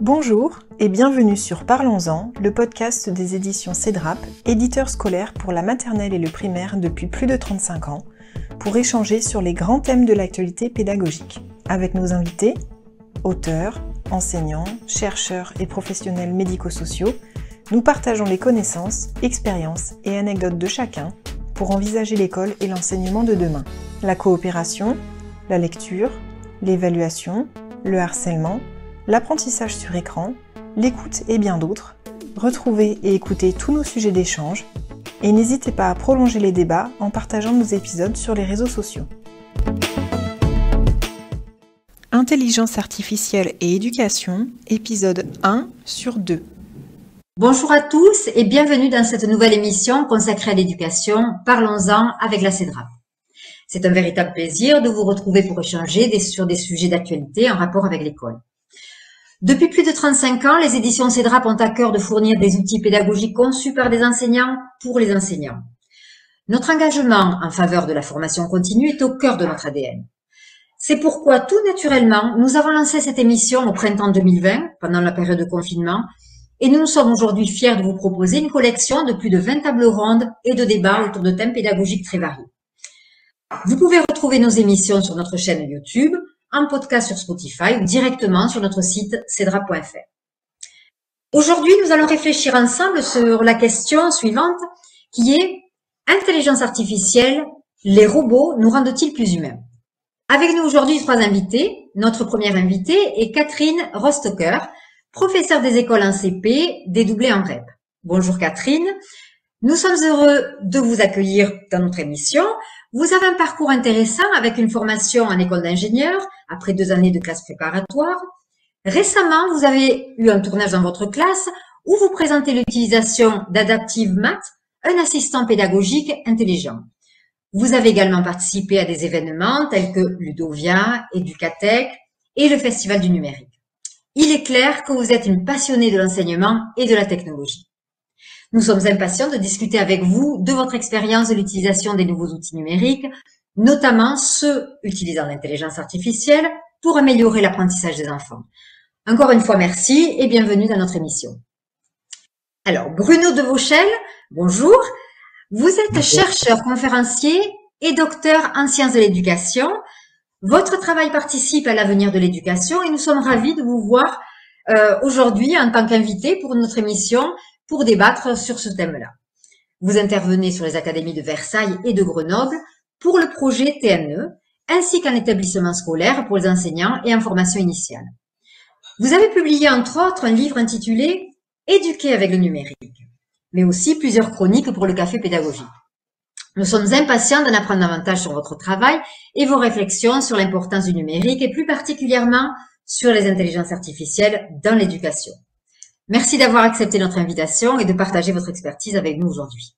Bonjour et bienvenue sur Parlons-en, le podcast des éditions CEDRAP, éditeur scolaire pour la maternelle et le primaire depuis plus de 35 ans, pour échanger sur les grands thèmes de l'actualité pédagogique. Avec nos invités, auteurs, enseignants, chercheurs et professionnels médico-sociaux, nous partageons les connaissances, expériences et anecdotes de chacun pour envisager l'école et l'enseignement de demain. La coopération, la lecture, l'évaluation, le harcèlement, l'apprentissage sur écran, l'écoute et bien d'autres. Retrouvez et écoutez tous nos sujets d'échange et n'hésitez pas à prolonger les débats en partageant nos épisodes sur les réseaux sociaux. Intelligence artificielle et éducation, épisode 1 sur 2. Bonjour à tous et bienvenue dans cette nouvelle émission consacrée à l'éducation. Parlons-en avec la CEDRAP. C'est un véritable plaisir de vous retrouver pour échanger sur des sujets d'actualité en rapport avec l'école. Depuis plus de 35 ans, les éditions CEDRAP ont à cœur de fournir des outils pédagogiques conçus par des enseignants pour les enseignants. Notre engagement en faveur de la formation continue est au cœur de notre ADN. C'est pourquoi, tout naturellement, nous avons lancé cette émission au printemps 2020, pendant la période de confinement, et nous sommes aujourd'hui fiers de vous proposer une collection de plus de 20 tables rondes et de débats autour de thèmes pédagogiques très variés. Vous pouvez retrouver nos émissions sur notre chaîne YouTube, en podcast sur Spotify ou directement sur notre site cedrap.fr. Aujourd'hui, nous allons réfléchir ensemble sur la question suivante qui est « Intelligence artificielle, les robots nous rendent-ils plus humains ?» Avec nous aujourd'hui 3 invités. Notre première invitée est Catherine Rostocker, professeure des écoles en CP, dédoublée en REP. Bonjour Catherine, nous sommes heureux de vous accueillir dans notre émission. Vous avez un parcours intéressant avec une formation en école d'ingénieur, après 2 années de classe préparatoire. Récemment, vous avez eu un tournage dans votre classe où vous présentez l'utilisation d'Adaptive Math, un assistant pédagogique intelligent. Vous avez également participé à des événements tels que Ludovia, Educatech et le Festival du numérique. Il est clair que vous êtes une passionnée de l'enseignement et de la technologie. Nous sommes impatients de discuter avec vous de votre expérience de l'utilisation des nouveaux outils numériques, notamment ceux utilisant l'intelligence artificielle pour améliorer l'apprentissage des enfants. Encore une fois, merci et bienvenue dans notre émission. Alors, Bruno Devauchel, bonjour. Vous êtes chercheur, conférencier et docteur en sciences de l'éducation. Votre travail participe à l'avenir de l'éducation et nous sommes ravis de vous voir aujourd'hui en tant qu'invité pour notre émission pour débattre sur ce thème-là. Vous intervenez sur les académies de Versailles et de Grenoble pour le projet TNE, ainsi qu'un établissement scolaire pour les enseignants et en formation initiale. Vous avez publié entre autres un livre intitulé « Éduquer avec le numérique », mais aussi plusieurs chroniques pour le Café pédagogique. Nous sommes impatients d'en apprendre davantage sur votre travail et vos réflexions sur l'importance du numérique et plus particulièrement sur les intelligences artificielles dans l'éducation. Merci d'avoir accepté notre invitation et de partager votre expertise avec nous aujourd'hui.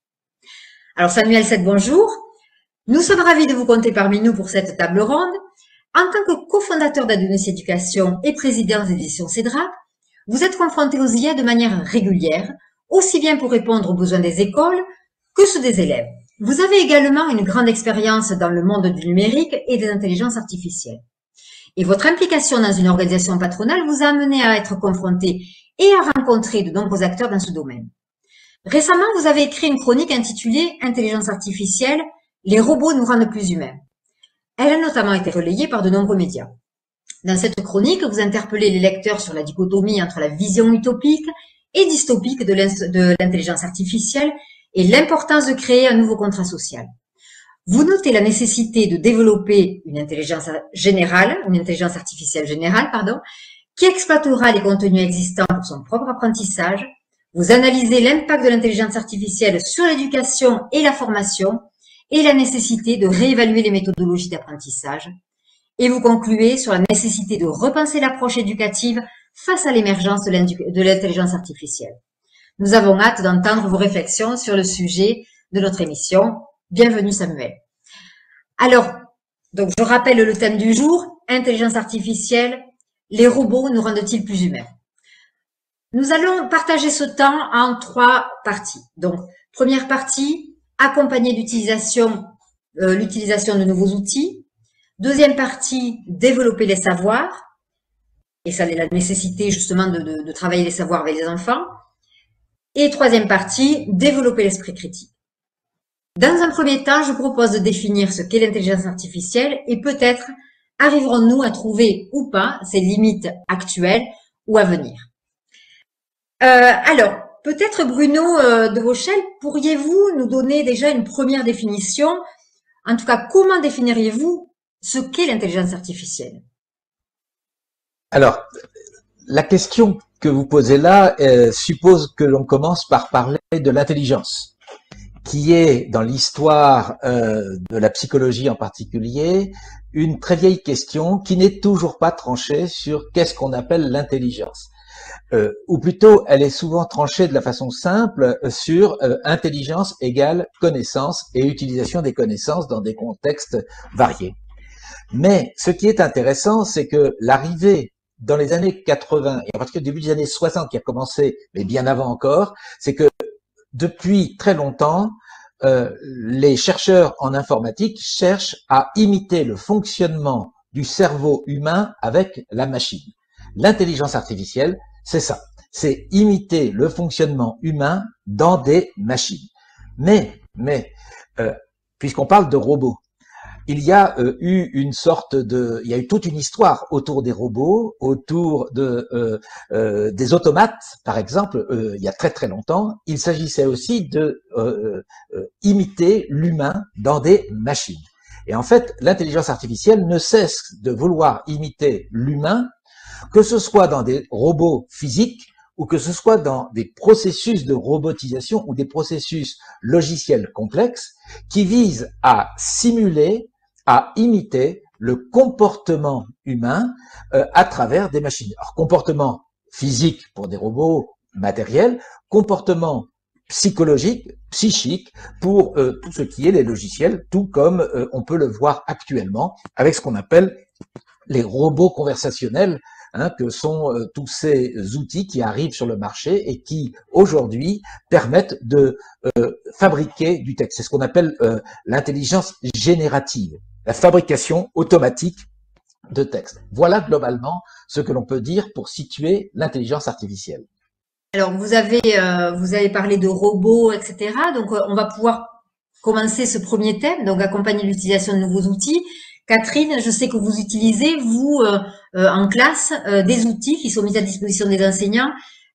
Alors Samuel Seth, bonjour. Nous sommes ravis de vous compter parmi nous pour cette table ronde. En tant que cofondateur d'Adonis Éducation et président des éditions CEDRAP, vous êtes confronté aux IA de manière régulière, aussi bien pour répondre aux besoins des écoles que ceux des élèves. Vous avez également une grande expérience dans le monde du numérique et des intelligences artificielles. Et votre implication dans une organisation patronale vous a amené à être confronté et à rencontrer de nombreux acteurs dans ce domaine. Récemment, vous avez écrit une chronique intitulée « Intelligence artificielle, les robots nous rendent plus humains ». Elle a notamment été relayée par de nombreux médias. Dans cette chronique, vous interpellez les lecteurs sur la dichotomie entre la vision utopique et dystopique de l'intelligence artificielle et l'importance de créer un nouveau contrat social. Vous notez la nécessité de développer une intelligence artificielle générale, qui exploitera les contenus existants pour son propre apprentissage. Vous analysez l'impact de l'intelligence artificielle sur l'éducation et la formation et la nécessité de réévaluer les méthodologies d'apprentissage. Et vous concluez sur la nécessité de repenser l'approche éducative face à l'émergence de l'intelligence artificielle. Nous avons hâte d'entendre vos réflexions sur le sujet de notre émission. Bienvenue Samuel. Alors, donc je rappelle le thème du jour, intelligence artificielle, les robots nous rendent-ils plus humains? Nous allons partager ce temps en 3 parties. Donc, première partie, accompagner l'utilisation de nouveaux outils. Deuxième partie, développer les savoirs. et ça la nécessité justement de travailler les savoirs avec les enfants. Et troisième partie, développer l'esprit critique. Dans un premier temps, je propose de définir ce qu'est l'intelligence artificielle et peut-être arriverons-nous à trouver ou pas ses limites actuelles ou à venir. Alors, peut-être Bruno de Rochelle, pourriez-vous nous donner déjà une première définition? En tout cas, comment définiriez-vous ce qu'est l'intelligence artificielle? Alors, la question que vous posez là suppose que l'on commence par parler de l'intelligence, qui est, dans l'histoire de la psychologie en particulier, une très vieille question qui n'est toujours pas tranchée sur qu'est-ce qu'on appelle l'intelligence. Ou plutôt, elle est souvent tranchée de la façon simple sur intelligence égale connaissance et utilisation des connaissances dans des contextes variés. Mais ce qui est intéressant, c'est que l'arrivée dans les années 80 et en particulier au début des années 60 qui a commencé, mais bien avant encore, c'est que depuis très longtemps, les chercheurs en informatique cherchent à imiter le fonctionnement du cerveau humain avec la machine. L'intelligence artificielle, c'est ça. C'est imiter le fonctionnement humain dans des machines. Mais puisqu'on parle de robots, il y a eu il y a eu toute une histoire autour des robots, autour des automates, par exemple, il y a très très longtemps. Il s'agissait aussi de imiter l'humain dans des machines. Et en fait, l'intelligence artificielle ne cesse de vouloir imiter l'humain, que ce soit dans des robots physiques ou que ce soit dans des processus de robotisation ou des processus logiciels complexes qui visent à simuler, à imiter le comportement humain à travers des machines. Alors, comportement physique pour des robots matériels, comportement psychologique, psychique pour tout ce qui est les logiciels, tout comme on peut le voir actuellement avec ce qu'on appelle les robots conversationnels, que sont tous ces outils qui arrivent sur le marché et qui, aujourd'hui, permettent de fabriquer du texte. C'est ce qu'on appelle l'intelligence générative, la fabrication automatique de texte. Voilà globalement ce que l'on peut dire pour situer l'intelligence artificielle. Alors, vous avez parlé de robots, etc. Donc, on va pouvoir commencer ce premier thème, donc accompagner l'utilisation de nouveaux outils. Catherine, je sais que vous utilisez, vous, en classe, des outils qui sont mis à disposition des enseignants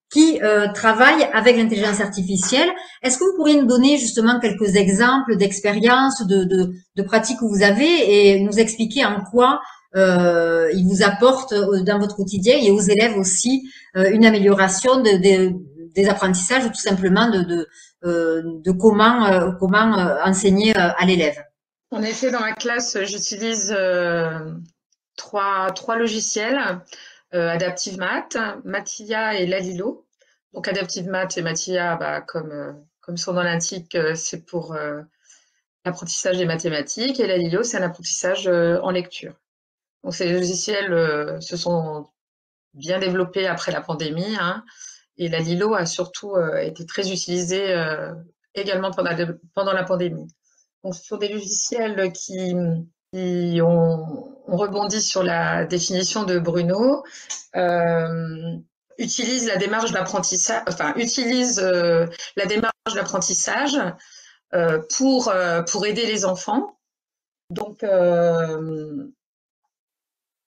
qui travaillent avec l'intelligence artificielle. Est-ce que vous pourriez nous donner justement quelques exemples d'expériences, de pratiques que vous avez et nous expliquer en quoi ils vous apportent dans votre quotidien et aux élèves aussi une amélioration des apprentissages ou tout simplement de comment enseigner à l'élève? En effet, dans ma classe, j'utilise trois logiciels, Adaptive Math, Mathia et Lalilo. Donc Adaptive Math et Mathia, comme son nom l'indique, c'est pour l'apprentissage des mathématiques, et Lalilo, c'est un apprentissage en lecture. Donc ces logiciels se sont bien développés après la pandémie, et Lalilo a surtout été très utilisé également pendant la pandémie. Donc, ce sont des logiciels qui ont rebondi sur la définition de Bruno, utilisent la démarche d'apprentissage, pour aider les enfants. Donc,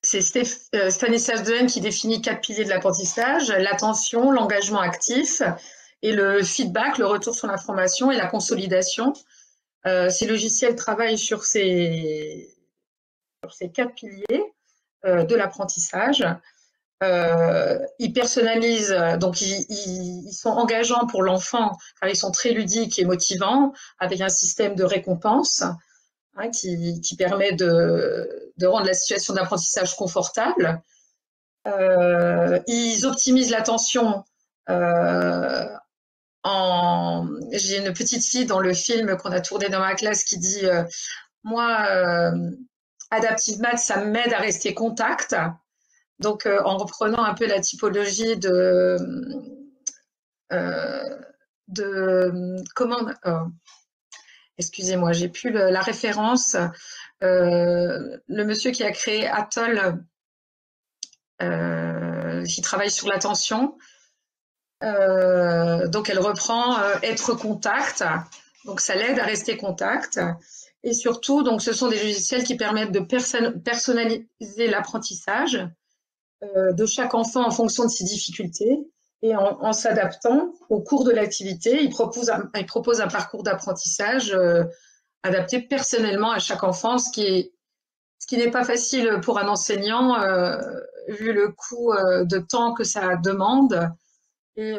c'est Stanislas Dehaene qui définit 4 piliers de l'apprentissage: l'attention, l'engagement actif et le feedback, le retour sur l'information et la consolidation. Ces logiciels travaillent sur ces 4 piliers de l'apprentissage. Ils personnalisent, donc ils sont engageants pour l'enfant, car ils sont très ludiques et motivants, avec un système de récompense qui permet de rendre la situation d'apprentissage confortable. Ils optimisent l'attention. J'ai une petite fille dans le film qu'on a tourné dans ma classe qui dit moi, Adaptive Math, ça m'aide à rester contact. Donc, en reprenant un peu la typologie excusez-moi, j'ai plus la référence. Le monsieur qui a créé Atoll, qui travaille sur l'attention. Donc elle reprend être contact, donc ça l'aide à rester contact. Et surtout, donc ce sont des logiciels qui permettent de personnaliser l'apprentissage de chaque enfant en fonction de ses difficultés et en s'adaptant au cours de l'activité. Il propose un parcours d'apprentissage adapté personnellement à chaque enfant, ce qui n'est pas facile pour un enseignant vu le coût de temps que ça demande et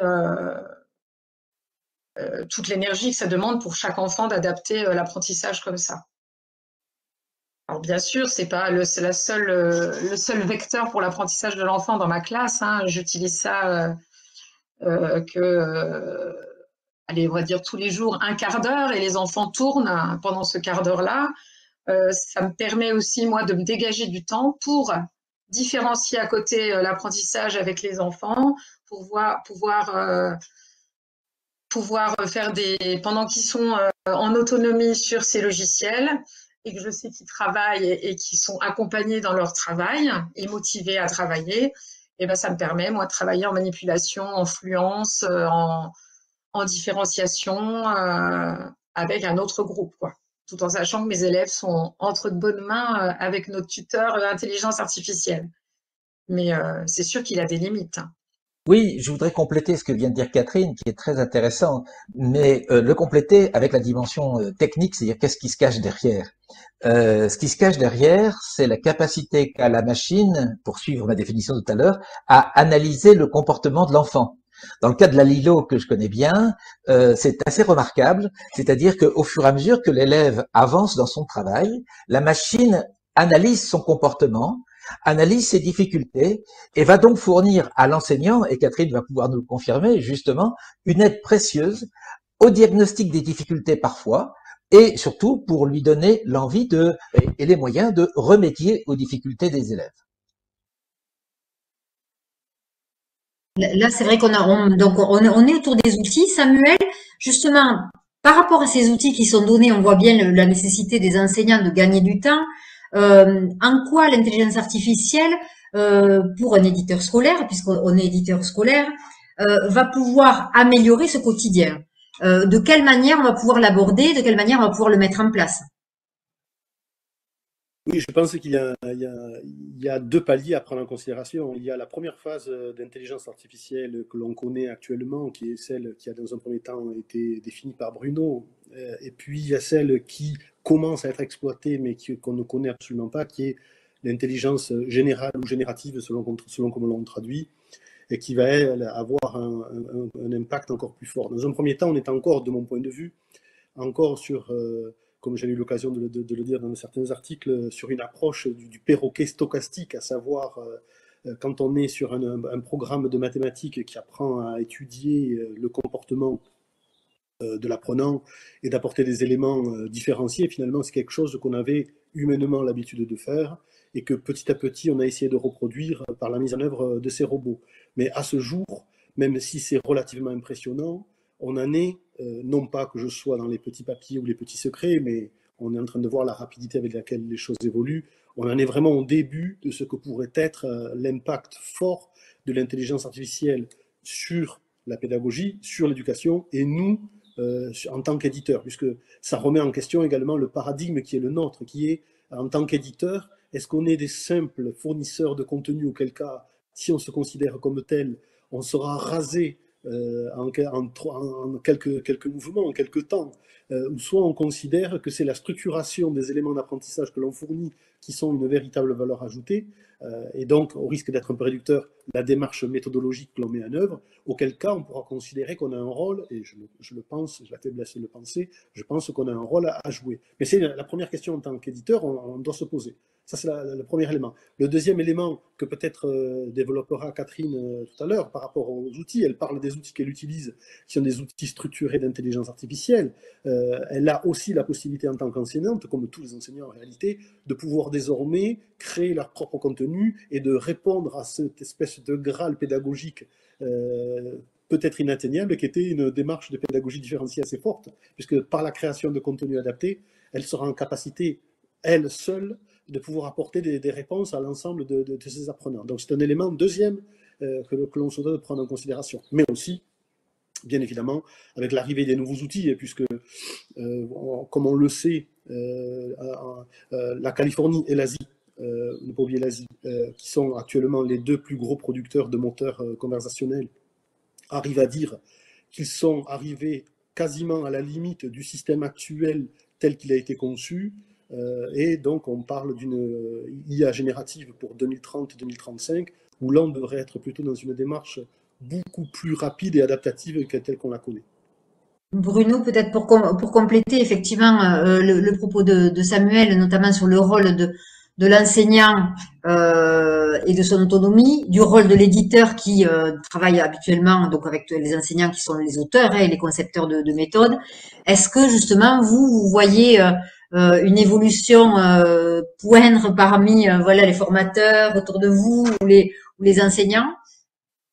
toute l'énergie que ça demande pour chaque enfant d'adapter l'apprentissage comme ça. Alors bien sûr, c'est pas le seul vecteur pour l'apprentissage de l'enfant dans ma classe, hein. J'utilise ça allez, on va dire tous les jours, un quart d'heure, et les enfants tournent pendant ce quart d'heure-là. Ça me permet aussi, moi, de me dégager du temps pour différencier à côté l'apprentissage avec les enfants, pour pouvoir faire pendant qu'ils sont en autonomie sur ces logiciels et que je sais qu'ils travaillent et qu'ils sont accompagnés dans leur travail et motivés à travailler, et ben ça me permet, moi, de travailler en manipulation, en fluence, en différenciation avec un autre groupe, quoi. Tout en sachant que mes élèves sont entre de bonnes mains avec notre tuteur intelligence artificielle. Mais c'est sûr qu'il a des limites. Oui, je voudrais compléter ce que vient de dire Catherine, qui est très intéressant, mais le compléter avec la dimension technique, c'est-à-dire qu'est-ce qui se cache derrière. Ce qui se cache derrière, c'est la capacité qu'a la machine, pour suivre ma définition de tout à l'heure, à analyser le comportement de l'enfant. Dans le cas de la Lilo que je connais bien, c'est assez remarquable, c'est-à-dire qu'au fur et à mesure que l'élève avance dans son travail, la machine analyse son comportement, analyse ses difficultés et va donc fournir à l'enseignant, et Catherine va pouvoir nous le confirmer justement, une aide précieuse au diagnostic des difficultés parfois, et surtout pour lui donner l'envie et les moyens de remédier aux difficultés des élèves. Là, c'est vrai on est autour des outils. Samuel, justement, par rapport à ces outils qui sont donnés, on voit bien la nécessité des enseignants de gagner du temps. En quoi l'intelligence artificielle, pour un éditeur scolaire, puisqu'on est éditeur scolaire, va pouvoir améliorer ce quotidien? De quelle manière on va pouvoir l'aborder? De quelle manière on va pouvoir le mettre en place? Oui, je pense qu'il y a deux paliers à prendre en considération. Il y a la première phase d'intelligence artificielle que l'on connaît actuellement, qui est celle qui a dans un premier temps été définie par Bruno, et puis il y a celle qui commence à être exploitée mais qu'on ne connaît absolument pas, qui est l'intelligence générale ou générative selon comment l'on traduit, et qui va avoir un impact encore plus fort. Dans un premier temps, on est encore, de mon point de vue, encore sur... comme j'ai eu l'occasion de le dire dans certains articles, sur une approche du perroquet stochastique, à savoir quand on est sur un programme de mathématiques qui apprend à étudier le comportement de l'apprenant et d'apporter des éléments différenciés, finalement c'est quelque chose qu'on avait humainement l'habitude de faire et que petit à petit on a essayé de reproduire par la mise en œuvre de ces robots. Mais à ce jour, même si c'est relativement impressionnant, on en est, non pas que je sois dans les petits papiers ou les petits secrets, mais on est en train de voir la rapidité avec laquelle les choses évoluent. On en est vraiment au début de ce que pourrait être l'impact fort de l'intelligence artificielle sur la pédagogie, sur l'éducation, et nous, en tant qu'éditeurs, puisque ça remet en question également le paradigme qui est le nôtre, qui est, en tant qu'éditeur, est-ce qu'on est des simples fournisseurs de contenu, auquel cas, si on se considère comme tel, on sera rasé en quelques mouvements, en quelques temps, ou soit on considère que c'est la structuration des éléments d'apprentissage que l'on fournit qui sont une véritable valeur ajoutée, et donc au risque d'être un peu réducteur, la démarche méthodologique que l'on met en œuvre, auquel cas on pourra considérer qu'on a un rôle, et je le pense, j'ai la faiblesse de le penser, je pense qu'on a un rôle à jouer. Mais c'est la première question en tant qu'éditeur, on doit se poser. Ça, c'est le premier élément. Le deuxième élément que peut-être développera Catherine tout à l'heure par rapport aux outils, elle parle des outils qu'elle utilise, qui sont des outils structurés d'intelligence artificielle. Elle a aussi la possibilité en tant qu'enseignante, comme tous les enseignants en réalité, de pouvoir désormais créer leur propre contenu et de répondre à cette espèce de graal pédagogique peut-être inatteignable, qui était une démarche de pédagogie différenciée assez forte, puisque par la création de contenu adapté, elle sera en capacité, elle seule, de pouvoir apporter des réponses à l'ensemble de ces apprenants. Donc c'est un élément. Deuxième que l'on se doit de prendre en considération. Mais aussi, bien évidemment, avec l'arrivée des nouveaux outils, puisque, comme on le sait, la Californie et l'Asie, ne pas oublier l'Asie, qui sont actuellement les deux plus gros producteurs de moteurs conversationnels, arrivent à dire qu'ils sont arrivés quasiment à la limite du système actuel tel qu'il a été conçu, et donc on parle d'une IA générative pour 2030-2035, où l'on devrait être plutôt dans une démarche beaucoup plus rapide et adaptative que telle qu'on la connaît. Bruno, peut-être pour compléter effectivement le propos de Samuel, notamment sur le rôle de l'enseignant et de son autonomie, du rôle de l'éditeur qui travaille habituellement donc avec les enseignants qui sont les auteurs et les concepteurs de méthodes. Est-ce que justement vous voyez une évolution poindre parmi voilà les formateurs autour de vous ou les enseignants?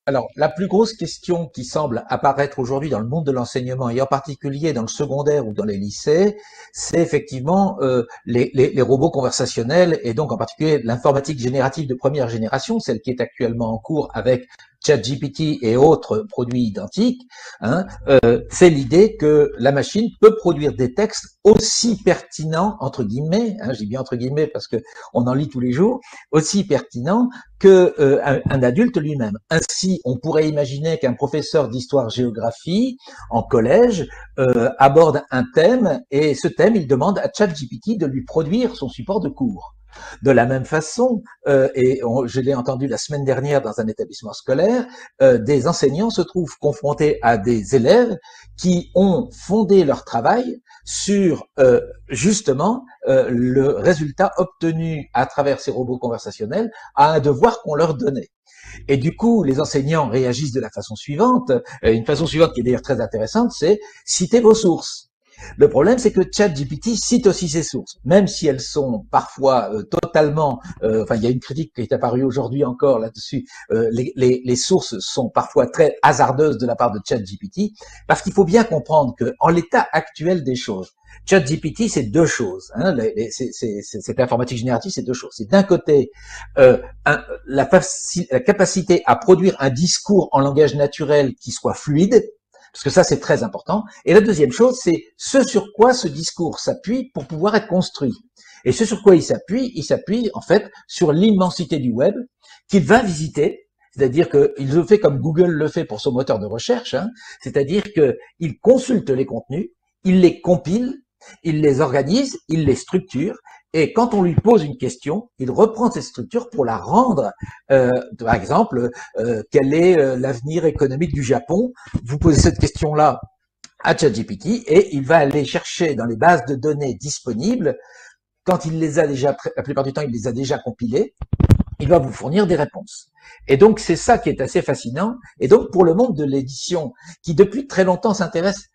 Alors, la plus grosse question qui semble apparaître aujourd'hui dans le monde de l'enseignement, et en particulier dans le secondaire ou dans les lycées, c'est effectivement les robots conversationnels, et donc en particulier l'informatique générative de première génération, celle qui est actuellement en cours avec ChatGPT et autres produits identiques. C'est l'idée que la machine peut produire des textes aussi pertinents, entre guillemets, je dis bien entre guillemets parce que on en lit tous les jours, aussi pertinents que un adulte lui-même. Ainsi, on pourrait imaginer qu'un professeur d'histoire-géographie en collège aborde un thème, et ce thème, il demande à ChatGPT de lui produire son support de cours. De la même façon, je l'ai entendu la semaine dernière dans un établissement scolaire, des enseignants se trouvent confrontés à des élèves qui ont fondé leur travail sur justement le résultat obtenu à travers ces robots conversationnels à un devoir qu'on leur donnait. Et du coup, les enseignants réagissent de la façon suivante, une façon suivante qui est d'ailleurs très intéressante, c'est citer vos sources. Le problème, c'est que ChatGPT cite aussi ses sources, même si elles sont parfois totalement. Il y a une critique qui est apparue aujourd'hui encore là-dessus. Les sources sont parfois très hasardeuses de la part de ChatGPT, parce qu'il faut bien comprendre que, en l'état actuel des choses, ChatGPT, c'est deux choses. Cette informatique générative, c'est deux choses. C'est d'un côté la capacité à produire un discours en langage naturel qui soit fluide. Parce que ça, c'est très important. Et la deuxième chose, c'est ce sur quoi ce discours s'appuie pour pouvoir être construit. Et ce sur quoi il s'appuie en fait sur l'immensité du web qu'il va visiter. C'est-à-dire qu'il le fait comme Google le fait pour son moteur de recherche. C'est-à-dire qu'il consulte les contenus, il les compile, il les organise, il les structure. Et quand on lui pose une question, il reprend cette structure pour la rendre. Par exemple, quel est l'avenir économique du Japon? Vous posez cette question-là à ChatGPT et il va aller chercher dans les bases de données disponibles. Quand il les a déjà, la plupart du temps, il les a déjà compilées. Il va vous fournir des réponses. Et donc, c'est ça qui est assez fascinant. Et donc, pour le monde de l'édition, qui depuis très longtemps s'intéresse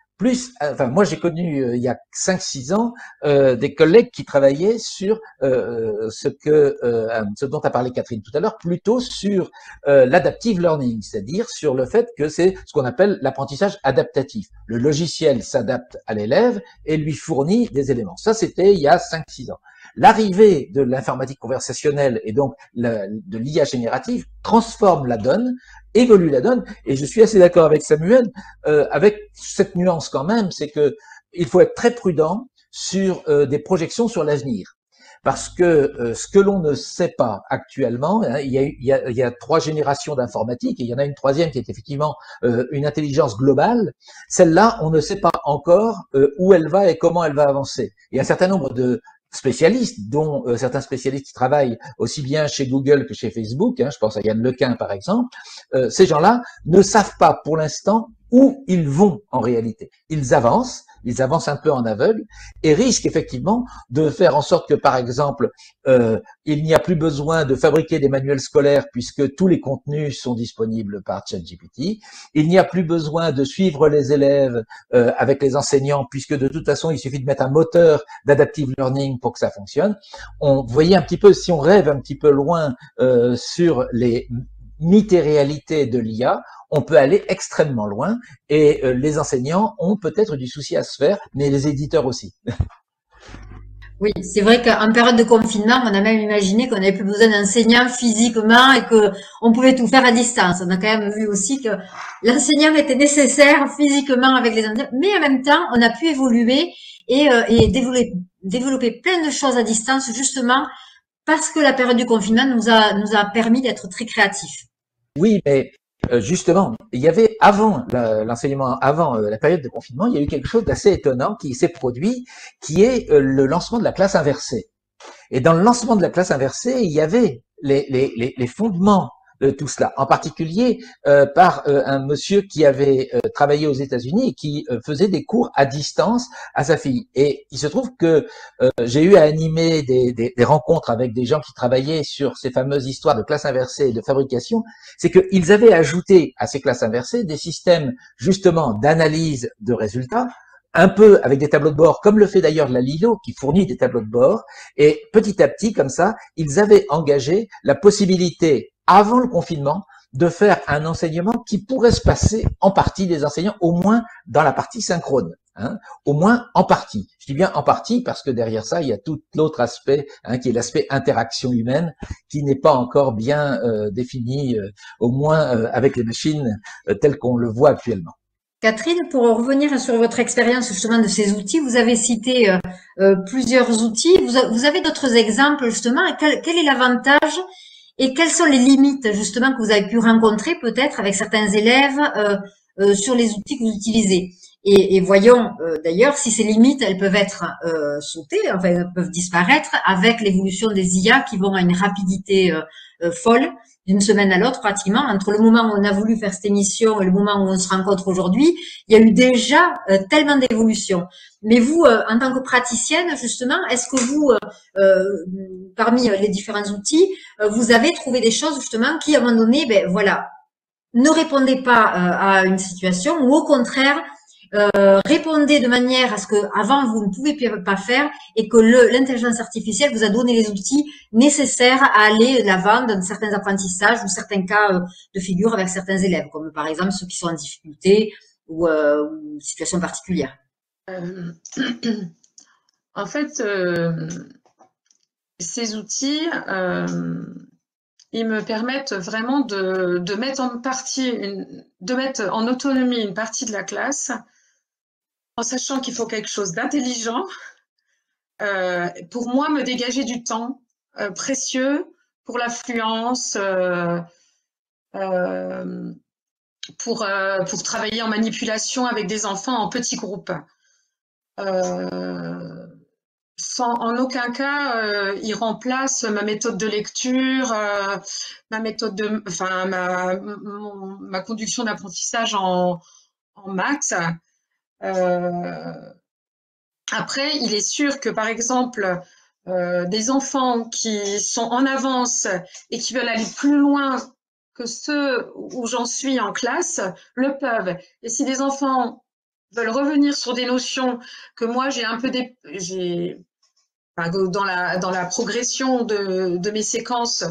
moi j'ai connu il y a 5-6 ans des collègues qui travaillaient sur ce dont a parlé Catherine tout à l'heure, plutôt sur l'adaptive learning, c'est-à-dire sur le fait que c'est ce qu'on appelle l'apprentissage adaptatif. Le logiciel s'adapte à l'élève et lui fournit des éléments. Ça, c'était il y a 5-6 ans. L'arrivée de l'informatique conversationnelle et donc de l'IA générative transforme la donne, évolue la donne, et je suis assez d'accord avec Samuel, avec cette nuance quand même, c'est que il faut être très prudent sur des projections sur l'avenir. Parce que ce que l'on ne sait pas actuellement, il y a 3 générations d'informatique, et il y en a une troisième qui est effectivement une intelligence globale. Celle-là, on ne sait pas encore où elle va et comment elle va avancer. Il y a un certain nombre de spécialistes, dont certains spécialistes qui travaillent aussi bien chez Google que chez Facebook, je pense à Yann Lequin par exemple, ces gens-là ne savent pas pour l'instant où ils vont en réalité. Ils avancent un peu en aveugle et risquent effectivement de faire en sorte que, par exemple, il n'y a plus besoin de fabriquer des manuels scolaires puisque tous les contenus sont disponibles par ChatGPT. Il n'y a plus besoin de suivre les élèves avec les enseignants puisque de toute façon, il suffit de mettre un moteur d'adaptive learning pour que ça fonctionne. Vous voyez un petit peu, si on rêve un petit peu loin sur les mythes et réalités de l'IA, on peut aller extrêmement loin et les enseignants ont peut-être du souci à se faire, mais les éditeurs aussi. Oui, c'est vrai qu'en période de confinement, on a même imaginé qu'on n'avait plus besoin d'enseignants physiquement et que on pouvait tout faire à distance. On a quand même vu aussi que l'enseignant était nécessaire physiquement avec les enfants, mais en même temps, on a pu évoluer et développer plein de choses à distance justement parce que la période du confinement nous a permis d'être très créatifs. Oui, mais justement, il y avait avant l'enseignement, avant la période de confinement, il y a eu quelque chose d'assez étonnant qui s'est produit, qui est le lancement de la classe inversée. Et dans le lancement de la classe inversée, il y avait les fondements de tout cela, en particulier par un monsieur qui avait travaillé aux États-Unis et qui faisait des cours à distance à sa fille. Et il se trouve que j'ai eu à animer des rencontres avec des gens qui travaillaient sur ces fameuses histoires de classe inversée et de fabrication. C'est qu'ils avaient ajouté à ces classes inversées des systèmes justement d'analyse de résultats, un peu avec des tableaux de bord, comme le fait d'ailleurs la Lilo, qui fournit des tableaux de bord. Et petit à petit, comme ça, ils avaient engagé la possibilité, avant le confinement, de faire un enseignement qui pourrait se passer en partie des enseignants, au moins dans la partie synchrone. Hein, au moins en partie. Je dis bien en partie parce que derrière ça, il y a tout l'autre aspect, qui est l'aspect interaction humaine, qui n'est pas encore bien défini, au moins avec les machines telles qu'on le voit actuellement. Catherine, pour revenir sur votre expérience justement de ces outils, vous avez cité plusieurs outils. Vous avez d'autres exemples justement. Et quel est l'avantage et quelles sont les limites justement que vous avez pu rencontrer peut-être avec certains élèves sur les outils que vous utilisez? Et voyons d'ailleurs si ces limites, elles peuvent être sautées, enfin elles peuvent disparaître avec l'évolution des IA qui vont à une rapidité folle d'une semaine à l'autre pratiquement. Entre le moment où on a voulu faire cette émission et le moment où on se rencontre aujourd'hui, il y a eu déjà tellement d'évolution. Mais vous, en tant que praticienne, justement, est-ce que vous, parmi les différents outils, vous avez trouvé des choses justement qui, à un moment donné, ben voilà, ne répondaient pas à une situation ou au contraire répondez de manière à ce que avant vous ne pouviez pas faire et que l'intelligence artificielle vous a donné les outils nécessaires à aller de l'avant dans certains apprentissages ou certains cas de figure avec certains élèves, comme par exemple ceux qui sont en difficulté ou situations particulières. En fait, ces outils, ils me permettent vraiment de mettre en autonomie une partie de la classe, en sachant qu'il faut quelque chose d'intelligent, pour moi me dégager du temps précieux pour l'affluence, pour travailler en manipulation avec des enfants en petits groupes. En aucun cas, il remplace ma méthode de lecture, ma conduction d'apprentissage en maths. Après, il est sûr que, par exemple, des enfants qui sont en avance et qui veulent aller plus loin que ceux où j'en suis en classe, le peuvent. Et si des enfants veulent revenir sur des notions que moi j'ai un peu dans la progression de mes séquences,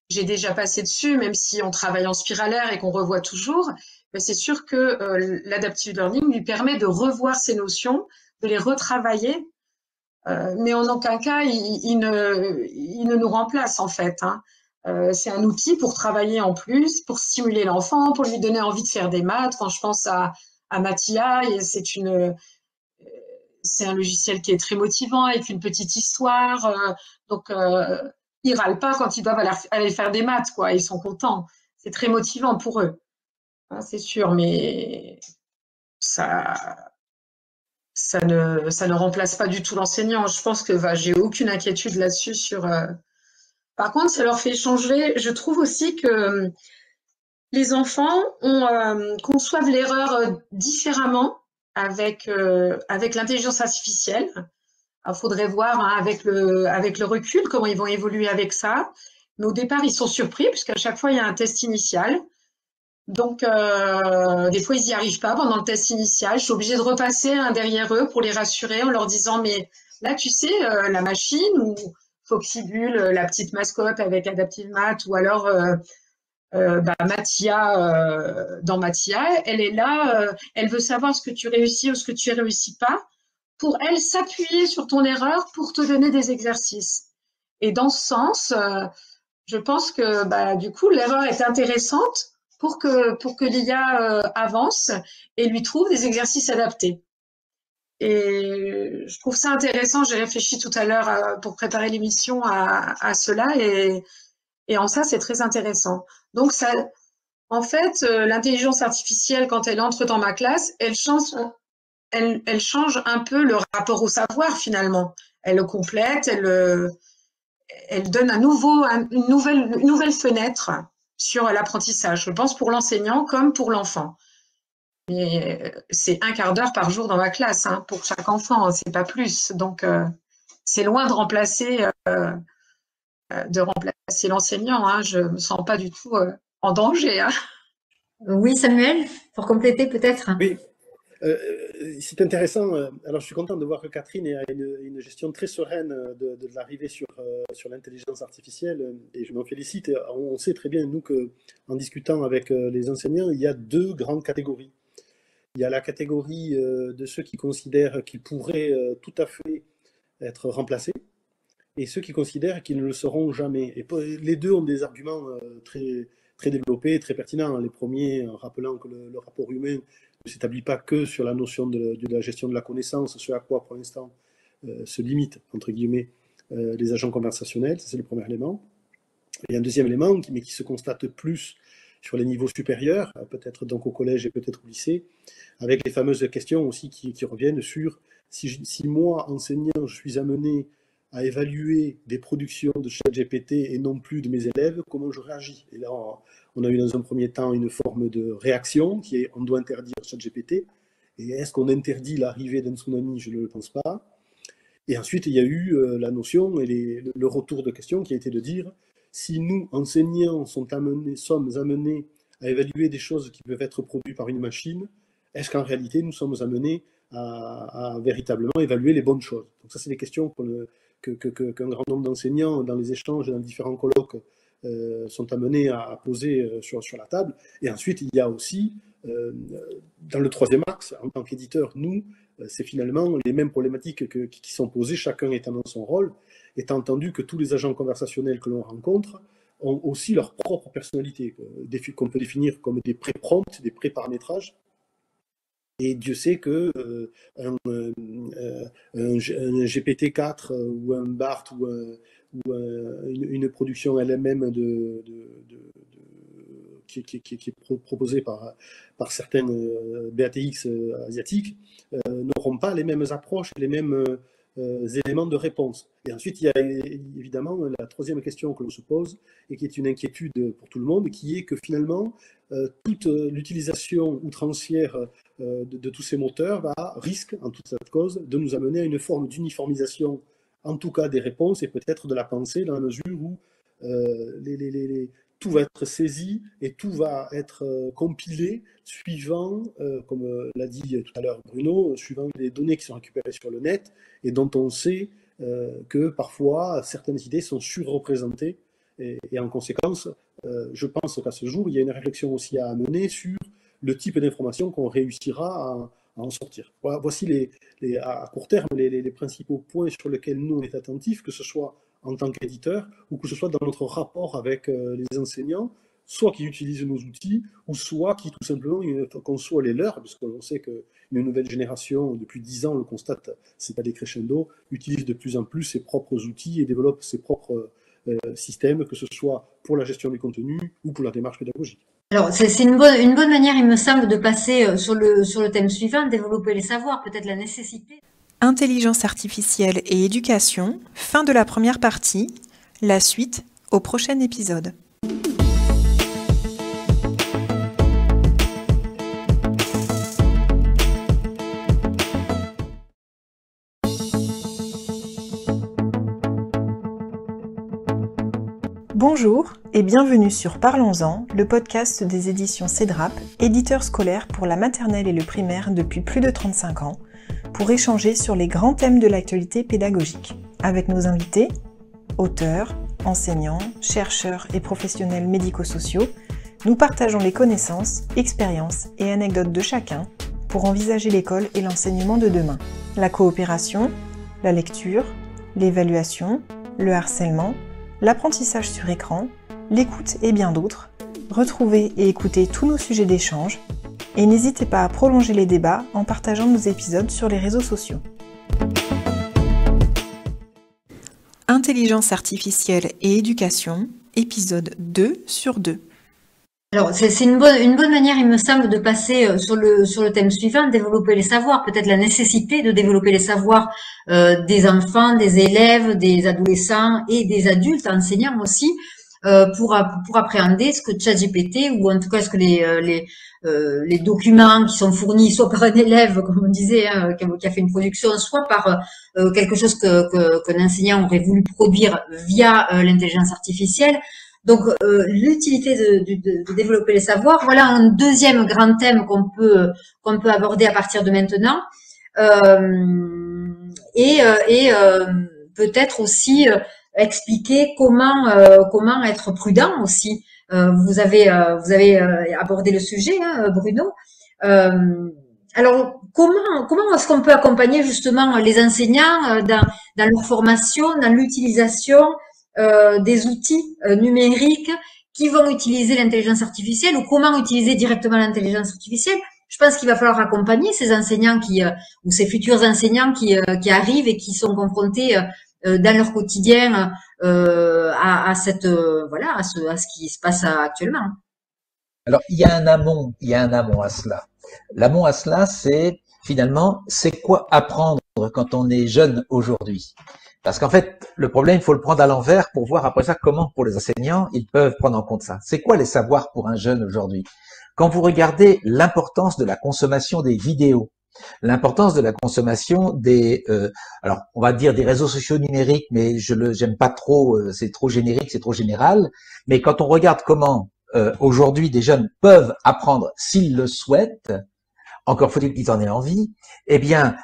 j'ai déjà passé dessus, même si on travaille en spiralaire et qu'on revoit toujours, mais c'est sûr que l'adaptive learning lui permet de revoir ces notions, de les retravailler, mais en aucun cas il ne nous remplace en fait. Hein. C'est un outil pour travailler en plus, pour stimuler l'enfant, pour lui donner envie de faire des maths. Quand je pense à Mathia, c'est un logiciel qui est très motivant avec une petite histoire. Donc, ils râlent pas quand ils doivent aller faire des maths, quoi. Ils sont contents. C'est très motivant pour eux, hein, c'est sûr, mais ça ne remplace pas du tout l'enseignant. Je pense que j'ai aucune inquiétude là-dessus. Par contre, ça leur fait changer. Je trouve aussi que les enfants conçoivent l'erreur différemment avec l'intelligence artificielle. Il faudrait voir hein, avec le recul comment ils vont évoluer avec ça. Mais au départ, ils sont surpris puisqu'à chaque fois, il y a un test initial. Donc, des fois, ils n'y arrivent pas pendant le test initial. Je suis obligée de repasser derrière eux pour les rassurer en leur disant « Mais là, tu sais, la machine ou Foxybule, la petite mascotte avec Adaptive Math ou alors… Mathia, dans Mathia, elle est là, elle veut savoir ce que tu réussis ou ce que tu réussis pas. pour elle s'appuyer sur ton erreur pour te donner des exercices. Et dans ce sens, je pense que du coup l'erreur est intéressante pour que l'IA avance et lui trouve des exercices adaptés. Et je trouve ça intéressant. J'ai réfléchi tout à l'heure pour préparer l'émission à cela et en ça c'est très intéressant. Donc ça, en fait, l'intelligence artificielle quand elle entre dans ma classe, elle change un peu le rapport au savoir finalement. Elle le complète, elle donne une nouvelle fenêtre sur l'apprentissage. Je pense pour l'enseignant comme pour l'enfant. Et c'est 1/4 d'heure par jour dans ma classe pour chaque enfant, c'est pas plus. Donc c'est loin de remplacer l'enseignant. Je me sens pas du tout en danger. Oui, Samuel, pour compléter peut-être. Oui. C'est intéressant. Alors, je suis content de voir que Catherine a une gestion très sereine de l'arrivée sur l'intelligence artificielle et je m'en félicite. On sait très bien, nous, qu'en discutant avec les enseignants, il y a 2 grandes catégories. Il y a la catégorie de ceux qui considèrent qu'ils pourraient tout à fait être remplacés et ceux qui considèrent qu'ils ne le seront jamais. Et les deux ont des arguments très, très développés, très pertinents. Les premiers, en rappelant que le rapport humain ne s'établit pas que sur la notion de la gestion de la connaissance, ce à quoi pour l'instant se limitent, entre guillemets, les agents conversationnels, c'est le premier élément. Et un deuxième élément, mais qui se constate plus sur les niveaux supérieurs, peut-être donc au collège et peut-être au lycée, avec les fameuses questions aussi qui reviennent sur si moi, enseignant, je suis amené à évaluer des productions de ChatGPT et non plus de mes élèves, comment je réagis. Et là, on a eu dans un premier temps une forme de réaction qui est on doit interdire ChatGPT. Et est-ce qu'on interdit l'arrivée d'un tsunami? Je ne le pense pas. Et ensuite, il y a eu la notion et le retour de question qui a été de dire si nous, enseignants, sommes amenés à évaluer des choses qui peuvent être produites par une machine, est-ce qu'en réalité, nous sommes amenés à véritablement évaluer les bonnes choses? Donc ça, c'est des questions qu'un grand nombre d'enseignants, dans les échanges, dans différents colloques, sont amenés à poser sur la table. Et ensuite, il y a aussi, dans le troisième axe, en tant qu'éditeur, nous, c'est finalement les mêmes problématiques qui sont posées, chacun étant dans son rôle, étant entendu que tous les agents conversationnels que l'on rencontre ont aussi leur propre personnalité, qu'on peut définir comme des pré-prompts, des pré-paramétrages. Et Dieu sait que un GPT-4 ou un BART ou une production elle-même qui est proposée par certains BATX asiatiques n'auront pas les mêmes approches, les mêmes éléments de réponse. Et ensuite, il y a évidemment la troisième question que l'on se pose et qui est une inquiétude pour tout le monde, qui est que finalement, toute l'utilisation outrancière de tous ces moteurs risque, en toute cette cause, de nous amener à une forme d'uniformisation, en tout cas des réponses et peut-être de la pensée, dans la mesure où tout va être saisi et tout va être compilé suivant, comme l'a dit tout à l'heure Bruno, suivant les données qui sont récupérées sur le net et dont on sait que parfois certaines idées sont surreprésentées et en conséquence, je pense qu'à ce jour, il y a une réflexion aussi à mener sur le type d'information qu'on réussira à en sortir. Voici à court terme les principaux points sur lesquels nous on est attentifs, que ce soit en tant qu'éditeur ou que ce soit dans notre rapport avec les enseignants, soit qui utilisent nos outils ou soit qui tout simplement conçoivent les leurs, parce qu'on sait qu'une nouvelle génération, depuis 10 ans, on le constate, c'est pas des crescendo, utilise de plus en plus ses propres outils et développe ses propres systèmes, que ce soit pour la gestion des contenus ou pour la démarche pédagogique. Alors, c'est une bonne manière, il me semble, de passer sur le thème suivant, développer les savoirs, peut-être la nécessité. Intelligence artificielle et éducation, fin de la première partie, la suite au prochain épisode. Bonjour et bienvenue sur Parlons-en, le podcast des éditions CEDRAP, éditeur scolaire pour la maternelle et le primaire depuis plus de 35 ans, pour échanger sur les grands thèmes de l'actualité pédagogique. Avec nos invités, auteurs, enseignants, chercheurs et professionnels médico-sociaux, nous partageons les connaissances, expériences et anecdotes de chacun pour envisager l'école et l'enseignement de demain. La coopération, la lecture, l'évaluation, le harcèlement, l'apprentissage sur écran, l'écoute et bien d'autres. Retrouvez et écoutez tous nos sujets d'échange et n'hésitez pas à prolonger les débats en partageant nos épisodes sur les réseaux sociaux. Intelligence artificielle et éducation, épisode 2 sur 2. Alors, c'est une bonne manière, il me semble, de passer sur le thème suivant, développer les savoirs, peut-être la nécessité de développer les savoirs des enfants, des élèves, des adolescents et des adultes, enseignants aussi, pour appréhender ce que ChatGPT, ou en tout cas ce que les documents qui sont fournis soit par un élève, comme on disait, qui a fait une production, soit par quelque chose qu'un enseignant aurait voulu produire via l'intelligence artificielle. Donc, l'utilité de développer les savoirs, voilà un deuxième grand thème qu'on peut aborder à partir de maintenant, et peut-être aussi expliquer comment être prudent aussi. Vous avez abordé le sujet, hein, Bruno. Alors, comment est-ce qu'on peut accompagner justement les enseignants dans leur formation, dans l'utilisation des outils numériques qui vont utiliser l'intelligence artificielle, ou comment utiliser directement l'intelligence artificielle? Je pense qu'il va falloir accompagner ces enseignants ou ces futurs enseignants qui arrivent et qui sont confrontés dans leur quotidien à ce qui se passe actuellement. Alors, il y a un amont à cela. L'amont à cela, c'est finalement, c'est quoi apprendre quand on est jeune aujourd'hui? Parce qu'en fait, le problème, il faut le prendre à l'envers pour voir après ça comment, pour les enseignants, ils peuvent prendre en compte ça. C'est quoi les savoirs pour un jeune aujourd'hui? Quand vous regardez l'importance de la consommation des vidéos, l'importance de la consommation alors on va dire des réseaux sociaux numériques, mais j'aime pas trop, c'est trop générique, c'est trop général. Mais quand on regarde comment aujourd'hui des jeunes peuvent apprendre s'ils le souhaitent, encore faut-il qu'ils en aient envie, eh bien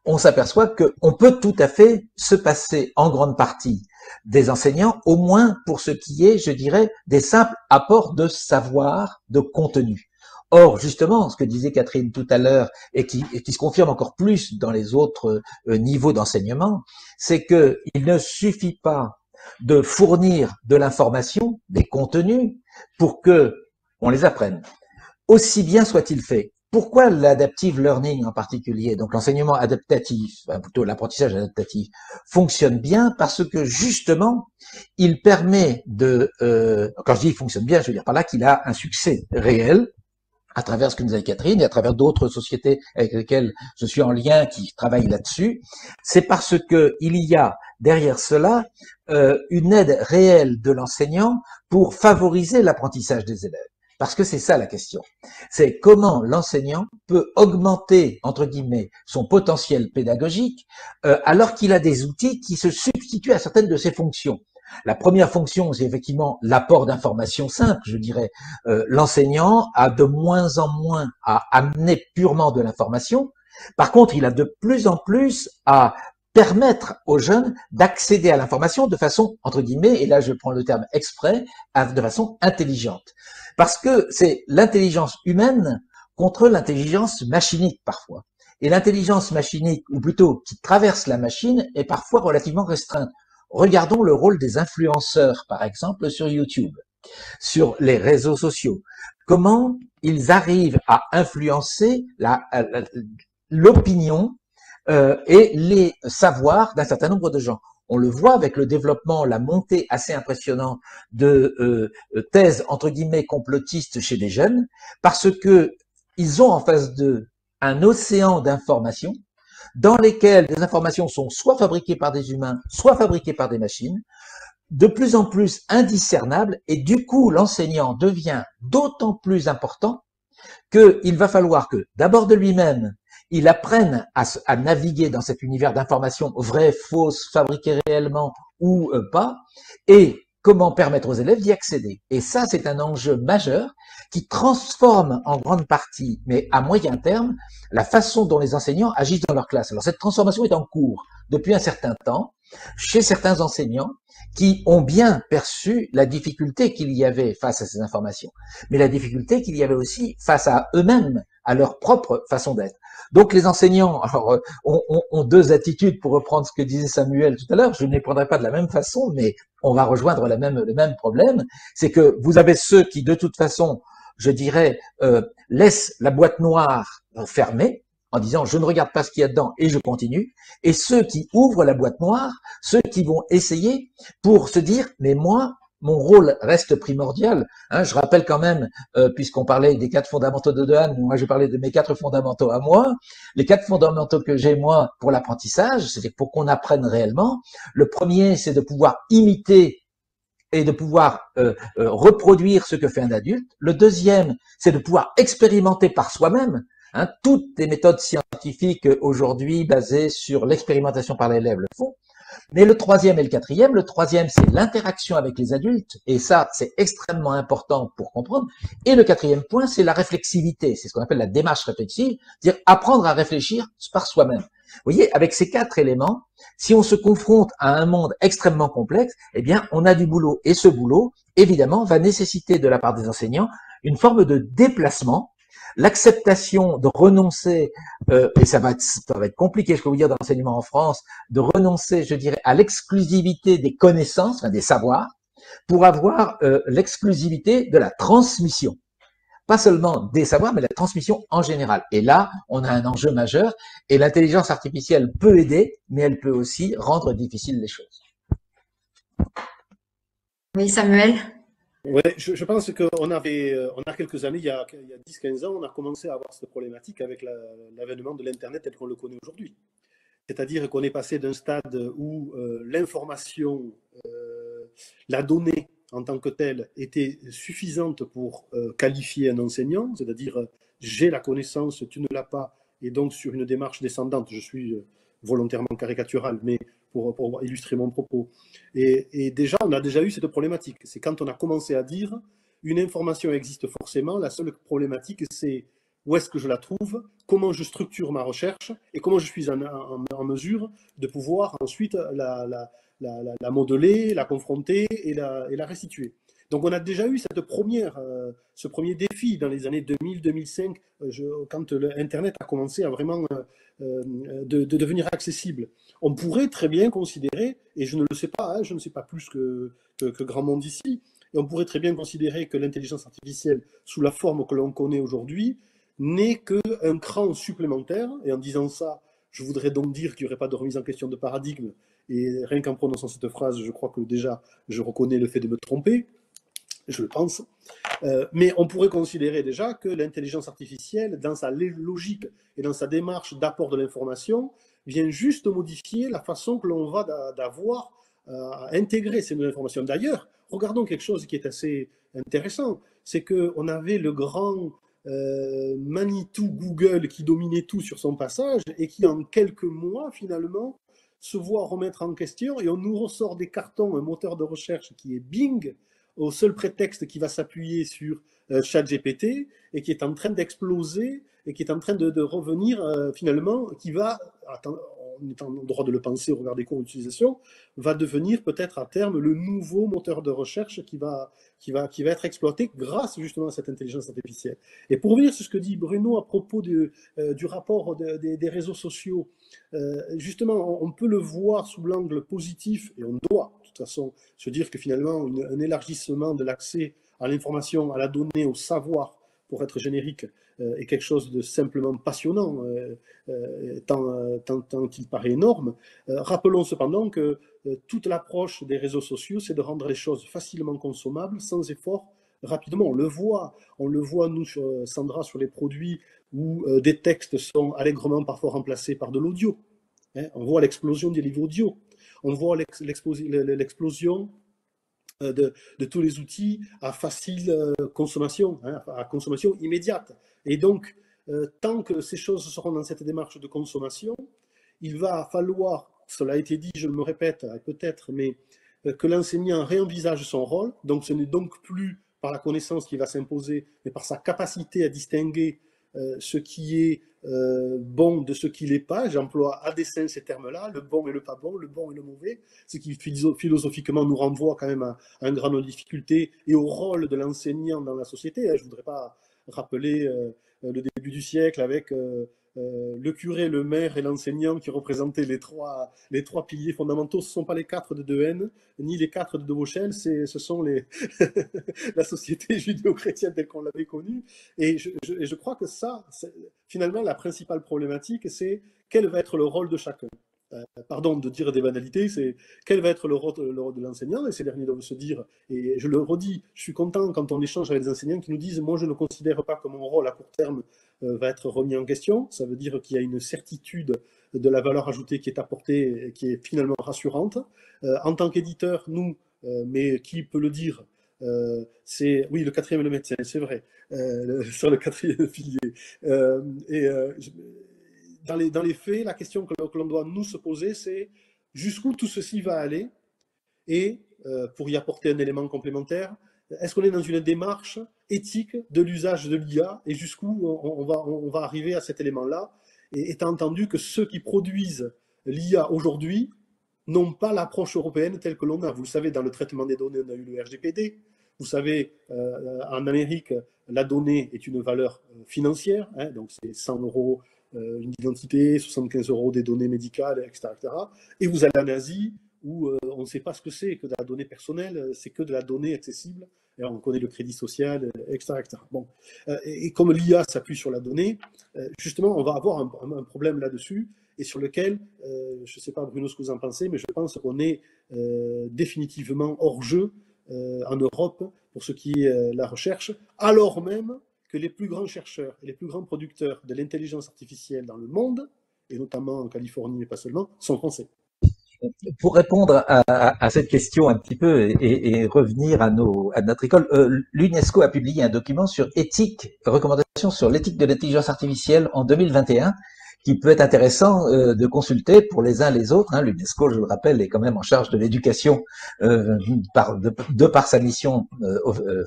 on s'aperçoit qu'on peut tout à fait se passer en grande partie des enseignants, au moins pour ce qui est, je dirais, des simples apports de savoir, de contenu. Or, justement, ce que disait Catherine tout à l'heure, et qui se confirme encore plus dans les autres niveaux d'enseignement, c'est que il ne suffit pas de fournir de l'information, des contenus, pour que on les apprenne. Aussi bien soit-il fait. Pourquoi l'adaptive learning en particulier, donc l'enseignement adaptatif, plutôt l'apprentissage adaptatif, fonctionne bien? Parce que justement, il permet quand je dis il fonctionne bien, je veux dire par là qu'il a un succès réel, à travers ce que nous a dit Catherine et à travers d'autres sociétés avec lesquelles je suis en lien qui travaillent là-dessus. C'est parce que il y a derrière cela une aide réelle de l'enseignant pour favoriser l'apprentissage des élèves. Parce que c'est ça la question. C'est comment l'enseignant peut augmenter, entre guillemets, son potentiel pédagogique alors qu'il a des outils qui se substituent à certaines de ses fonctions. La première fonction, c'est effectivement l'apport d'informations simples, je dirais. L'enseignant a de moins en moins à amener purement de l'information. Par contre, il a de plus en plus à permettre aux jeunes d'accéder à l'information de façon, entre guillemets, et là je prends le terme exprès, de façon intelligente. Parce que c'est l'intelligence humaine contre l'intelligence machinique parfois. Et l'intelligence machinique, ou plutôt qui traverse la machine, est parfois relativement restreinte. Regardons le rôle des influenceurs, par exemple, sur YouTube, sur les réseaux sociaux. Comment ils arrivent à influencer l'opinion et les savoirs d'un certain nombre de gens. On le voit avec le développement, la montée assez impressionnante de thèses entre guillemets complotistes chez des jeunes, parce que ils ont en face d'eux un océan d'informations dans lesquelles des informations sont soit fabriquées par des humains, soit fabriquées par des machines, de plus en plus indiscernables, et du coup l'enseignant devient d'autant plus important qu'il va falloir que, d'abord de lui-même, il apprenne à naviguer dans cet univers d'informations vraies, fausses, fabriquées réellement ou pas, et comment permettre aux élèves d'y accéder. Et ça, c'est un enjeu majeur qui transforme en grande partie, mais à moyen terme, la façon dont les enseignants agissent dans leur classe. Alors cette transformation est en cours depuis un certain temps chez certains enseignants qui ont bien perçu la difficulté qu'il y avait face à ces informations, mais la difficulté qu'il y avait aussi face à eux-mêmes, à leur propre façon d'être. Donc les enseignants alors, ont deux attitudes, pour reprendre ce que disait Samuel tout à l'heure. Je ne les prendrai pas de la même façon, mais on va rejoindre le même problème. C'est que vous avez ceux qui, de toute façon, je dirais, laissent la boîte noire fermée, en disant je ne regarde pas ce qu'il y a dedans et je continue, et ceux qui ouvrent la boîte noire, ceux qui vont essayer pour se dire mais moi, mon rôle reste primordial. Je rappelle quand même, puisqu'on parlait des 4 fondamentaux de Dehaene, moi je parlais de mes 4 fondamentaux à moi. Les 4 fondamentaux que j'ai moi pour l'apprentissage, c'est pour qu'on apprenne réellement. Le premier, c'est de pouvoir imiter et de pouvoir reproduire ce que fait un adulte. Le deuxième, c'est de pouvoir expérimenter par soi-même. Toutes les méthodes scientifiques aujourd'hui basées sur l'expérimentation par l'élève le font. Mais le troisième et le quatrième, le troisième, c'est l'interaction avec les adultes, et ça, c'est extrêmement important pour comprendre. Et le quatrième point, c'est la réflexivité, c'est ce qu'on appelle la démarche réflexive, c'est-à-dire apprendre à réfléchir par soi-même. Vous voyez, avec ces 4 éléments, si on se confronte à un monde extrêmement complexe, eh bien, on a du boulot. Et ce boulot, évidemment, va nécessiter de la part des enseignants une forme de déplacement, l'acceptation de renoncer, et ça va être compliqué, je peux vous dire, dans l'enseignement en France, de renoncer, je dirais, à l'exclusivité des connaissances, des savoirs, pour avoir l'exclusivité de la transmission. Pas seulement des savoirs, mais la transmission en général. Et là, on a un enjeu majeur, et l'intelligence artificielle peut aider, mais elle peut aussi rendre difficiles les choses. Oui, Samuel? Oui, je pense qu'on a quelques années, il y a 10-15 ans, on a commencé à avoir cette problématique avec l'avènement de l'Internet tel qu'on le connaît aujourd'hui. C'est-à-dire qu'on est passé d'un stade où l'information, la donnée en tant que telle était suffisante pour qualifier un enseignant, c'est-à-dire j'ai la connaissance, tu ne l'as pas, et donc sur une démarche descendante, je suis volontairement caricatural, mais pour illustrer mon propos. Et déjà, on a déjà eu cette problématique. C'est quand on a commencé à dire une information existe forcément, la seule problématique, c'est où est-ce que je la trouve, comment je structure ma recherche et comment je suis en mesure de pouvoir ensuite la modeler, la confronter et la restituer. Donc on a déjà eu ce premier défi dans les années 2000-2005, quand Internet a commencé à vraiment de devenir accessible. On pourrait très bien considérer, et je ne le sais pas, je ne sais pas plus que grand monde ici, et on pourrait très bien considérer que l'intelligence artificielle, sous la forme que l'on connaît aujourd'hui, n'est qu'un cran supplémentaire. Et en disant ça, je voudrais donc dire qu'il n'y aurait pas de remise en question de paradigme. Et rien qu'en prononçant cette phrase, je crois que déjà, je reconnais le fait de me tromper. Je le pense. Mais on pourrait considérer déjà que l'intelligence artificielle, dans sa logique et dans sa démarche d'apport de l'information, vient juste modifier la façon que l'on va d'avoir à intégrer ces nouvelles informations. D'ailleurs, regardons quelque chose qui est assez intéressant, c'est qu'on avait le grand Manitou Google qui dominait tout sur son passage et qui, en quelques mois, finalement, se voit remettre en question et on nous ressort des cartons un moteur de recherche qui est Bing, au seul prétexte qui va s'appuyer sur ChatGPT et qui est en train d'exploser et qui est en train de revenir finalement, qui va, on est en droit de le penser au regard des cours d'utilisation, va devenir peut-être à terme le nouveau moteur de recherche qui va être exploité grâce justement à cette intelligence artificielle. Et pour revenir sur ce que dit Bruno à propos du rapport des réseaux sociaux, justement, on peut le voir sous l'angle positif, et on doit de toute façon se dire que finalement un élargissement de l'accès à l'information, à la donnée, au savoir, pour être générique, est quelque chose de simplement passionnant, tant qu'il paraît énorme. Rappelons cependant que toute l'approche des réseaux sociaux, c'est de rendre les choses facilement consommables, sans effort, rapidement. On le voit nous, Sandra, sur les produits où des textes sont allègrement parfois remplacés par de l'audio. On voit l'explosion des livres audio. On voit l'explosion de tous les outils à facile consommation, à consommation immédiate. Et donc, tant que ces choses seront dans cette démarche de consommation, il va falloir, cela a été dit, je me répète peut-être, mais que l'enseignant réenvisage son rôle. Donc ce n'est donc plus par la connaissance qui va s'imposer, mais par sa capacité à distinguer ce qui est bon de ce qui l'est pas. J'emploie à dessein ces termes-là, le bon et le pas bon, le bon et le mauvais, ce qui philosophiquement nous renvoie quand même à un grand nombre de difficultés et au rôle de l'enseignant dans la société. Je ne voudrais pas rappeler le début du siècle avec le curé, le maire et l'enseignant qui représentaient les trois piliers fondamentaux. Ce ne sont pas les 4 de Dehaene, ni les 4 de Vauchel, ce sont la société judéo-chrétienne telle qu'on l'avait connue. Et je crois que ça, finalement, la principale problématique, c'est quel va être le rôle de chacun. Pardon de dire des banalités, c'est quel va être le rôle de l'enseignant, et ces derniers doivent se dire, et je le redis, je suis content quand on échange avec des enseignants qui nous disent, moi je ne considère pas que mon rôle à court terme va être remis en question. Ça veut dire qu'il y a une certitude de la valeur ajoutée qui est apportée et qui est finalement rassurante. En tant qu'éditeur, nous, mais qui peut le dire, c'est, oui, le 4e est le médecin, c'est vrai, sur le 4e pilier. Dans les faits, la question que l'on doit nous se poser, c'est jusqu'où tout ceci va aller, et pour y apporter un élément complémentaire, est-ce qu'on est dans une démarche éthique de l'usage de l'IA, et jusqu'où on va arriver à cet élément-là, et étant entendu que ceux qui produisent l'IA aujourd'hui n'ont pas l'approche européenne telle que l'on a. Vous le savez, dans le traitement des données, on a eu le RGPD. Vous savez, en Amérique, la donnée est une valeur financière, hein, donc c'est 100 € une identité, 75 € des données médicales, etc., etc. Et vous allez en Asie, où on ne sait pas ce que c'est que de la donnée personnelle, c'est que de la donnée accessible, et on connaît le crédit social, etc., etc. Bon. Et comme l'IA s'appuie sur la donnée, justement, on va avoir un problème là-dessus, et sur lequel, je ne sais pas Bruno ce que vous en pensez, mais je pense qu'on est définitivement hors jeu en Europe pour ce qui est la recherche, alors même que les plus grands chercheurs et les plus grands producteurs de l'intelligence artificielle dans le monde, et notamment en Californie, mais pas seulement, sont français. Pour répondre à cette question un petit peu et revenir à notre école, l'UNESCO a publié un document sur recommandations sur l'éthique de l'intelligence artificielle en 2021, qui peut être intéressant de consulter pour les uns les autres. L'UNESCO, je le rappelle, est quand même en charge de l'éducation de par sa mission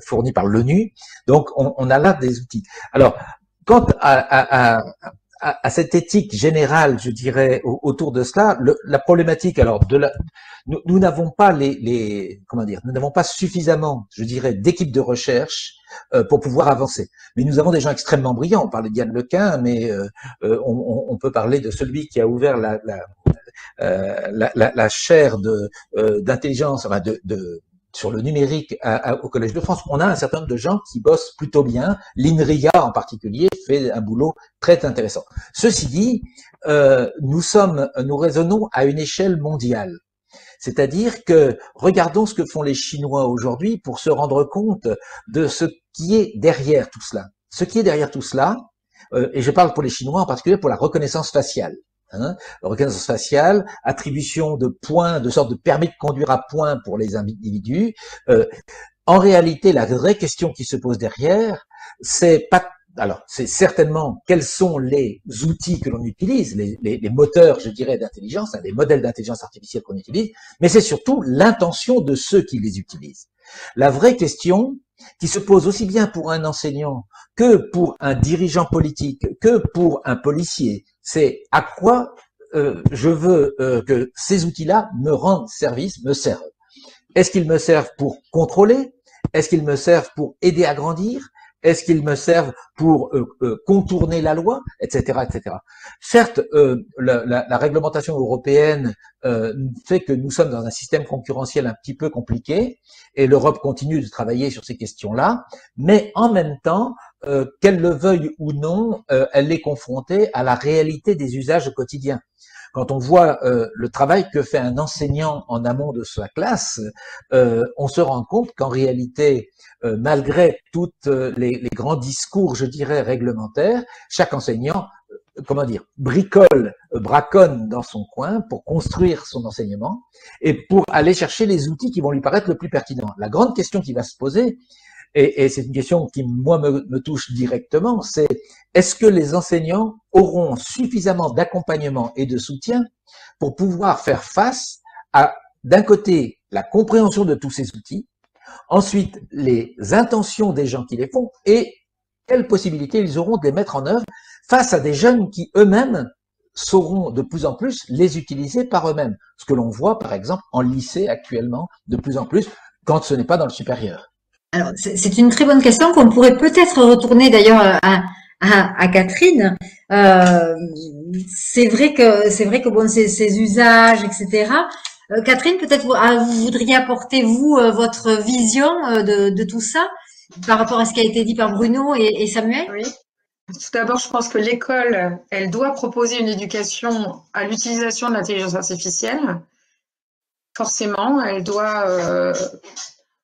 fournie par l'ONU. Donc, on a là des outils. Alors, quant à cette éthique générale, je dirais, autour de cela, la problématique, alors, nous n'avons pas nous n'avons pas suffisamment, je dirais, d'équipes de recherche pour pouvoir avancer. Mais nous avons des gens extrêmement brillants. On parle de Yann Lequin, mais on peut parler de celui qui a ouvert la chaire d'intelligence, enfin sur le numérique au Collège de France. On a un certain nombre de gens qui bossent plutôt bien. l'INRIA en particulier fait un boulot très intéressant. Ceci dit, nous raisonnons à une échelle mondiale. C'est-à-dire que regardons ce que font les Chinois aujourd'hui pour se rendre compte de ce qui est derrière tout cela. Ce qui est derrière tout cela, et je parle pour les Chinois en particulier pour la reconnaissance faciale. La reconnaissance faciale, attribution de points, de sorte de permis de conduire à points pour les individus. En réalité, la vraie question qui se pose derrière, c'est certainement quels sont les outils que l'on utilise, les moteurs, je dirais, d'intelligence, les modèles d'intelligence artificielle qu'on utilise, mais c'est surtout l'intention de ceux qui les utilisent. La vraie question qui se pose aussi bien pour un enseignant que pour un dirigeant politique, que pour un policier, c'est à quoi je veux que ces outils-là me rendent service, me servent. Est-ce qu'ils me servent pour contrôler? Est-ce qu'ils me servent pour aider à grandir? Est-ce qu'ils me servent pour contourner la loi, etc., etc. Certes, la réglementation européenne fait que nous sommes dans un système concurrentiel un petit peu compliqué, et l'Europe continue de travailler sur ces questions-là, mais en même temps, qu'elle le veuille ou non, elle est confrontée à la réalité des usages quotidiens. Quand on voit le travail que fait un enseignant en amont de sa classe, on se rend compte qu'en réalité, malgré toutes les grands discours, je dirais, réglementaires, chaque enseignant, braconne dans son coin pour construire son enseignement et pour aller chercher les outils qui vont lui paraître le plus pertinents. La grande question qui va se poser, et c'est une question qui, moi, me touche directement, c'est est-ce que les enseignants auront suffisamment d'accompagnement et de soutien pour pouvoir faire face à, d'un côté, la compréhension de tous ces outils, ensuite les intentions des gens qui les font et quelles possibilités ils auront de les mettre en œuvre face à des jeunes qui eux-mêmes sauront de plus en plus les utiliser par eux-mêmes. Ce que l'on voit par exemple en lycée actuellement de plus en plus quand ce n'est pas dans le supérieur. Alors, c'est une très bonne question qu'on pourrait peut-être retourner d'ailleurs à Catherine. C'est vrai que bon, ces usages, etc. Catherine, peut-être vous voudriez apporter votre vision de tout ça par rapport à ce qui a été dit par Bruno et Samuel. Oui. Tout d'abord, je pense que l'école, elle doit proposer une éducation à l'utilisation de l'intelligence artificielle. Forcément, elle doit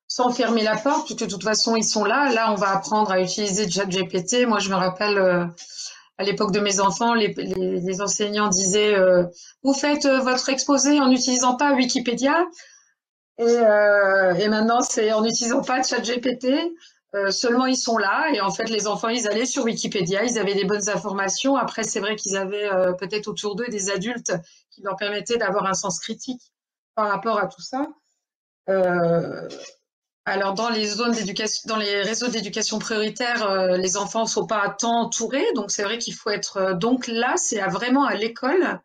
sans fermer la porte, puisque de toute façon, ils sont là. Là, on va apprendre à utiliser ChatGPT. Moi, je me rappelle, à l'époque de mes enfants, les enseignants disaient vous faites votre exposé en n'utilisant pas Wikipédia. Et maintenant, c'est en n'utilisant pas ChatGPT. Seulement, ils sont là. Et en fait, les enfants, ils allaient sur Wikipédia. Ils avaient des bonnes informations. Après, c'est vrai qu'ils avaient peut-être autour d'eux des adultes qui leur permettaient d'avoir un sens critique par rapport à tout ça. Alors, dans les zones d'éducation, dans les réseaux d'éducation prioritaire, les enfants ne sont pas tant entourés, donc c'est vrai qu'il faut être. Donc là, c'est vraiment à l'école.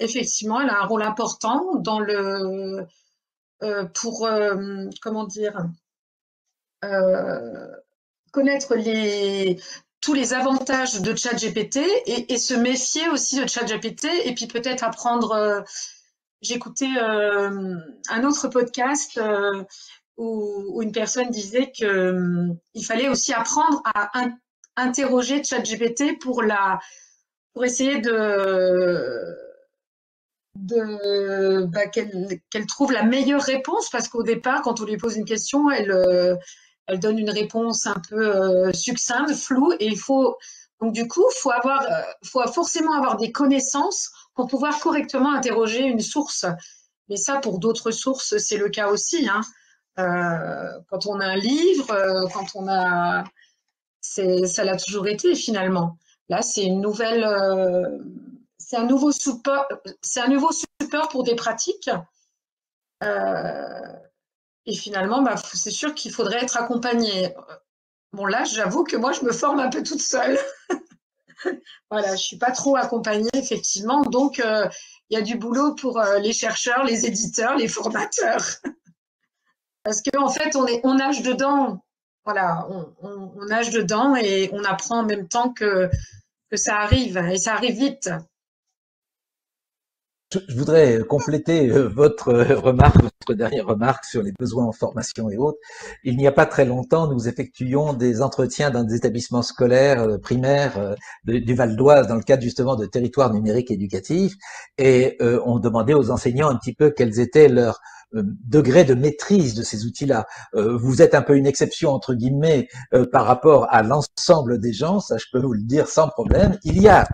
Effectivement, elle a un rôle important dans le pour comment dire connaître tous les avantages de ChatGPT et se méfier aussi de ChatGPT et puis peut-être apprendre. J'écoutais un autre podcast. Où une personne disait qu'il fallait aussi apprendre à interroger ChatGPT pour essayer qu'elle trouve la meilleure réponse, parce qu'au départ, quand on lui pose une question, elle donne une réponse un peu succincte, floue, et donc du coup, faut forcément avoir des connaissances pour pouvoir correctement interroger une source. Mais ça, pour d'autres sources, c'est le cas aussi, hein. Quand on a un livre, ça l'a toujours été finalement. Là, c'est un nouveau support pour des pratiques. Et finalement, c'est sûr qu'il faudrait être accompagné. Bon, là, j'avoue que moi, je me forme un peu toute seule. Voilà, je suis pas trop accompagnée effectivement. Donc, il y a du boulot pour les chercheurs, les éditeurs, les formateurs. Parce qu'en fait, on nage dedans, voilà, on nage dedans et on apprend en même temps que ça arrive, et ça arrive vite. Je voudrais compléter votre dernière remarque sur les besoins en formation et autres. Il n'y a pas très longtemps, nous effectuions des entretiens dans des établissements scolaires primaires du Val d'Oise dans le cadre justement de territoires numériques éducatifs, et on demandait aux enseignants un petit peu quels étaient leurs degré de maîtrise de ces outils-là. Vous êtes un peu une exception entre guillemets par rapport à l'ensemble des gens, ça je peux vous le dire sans problème.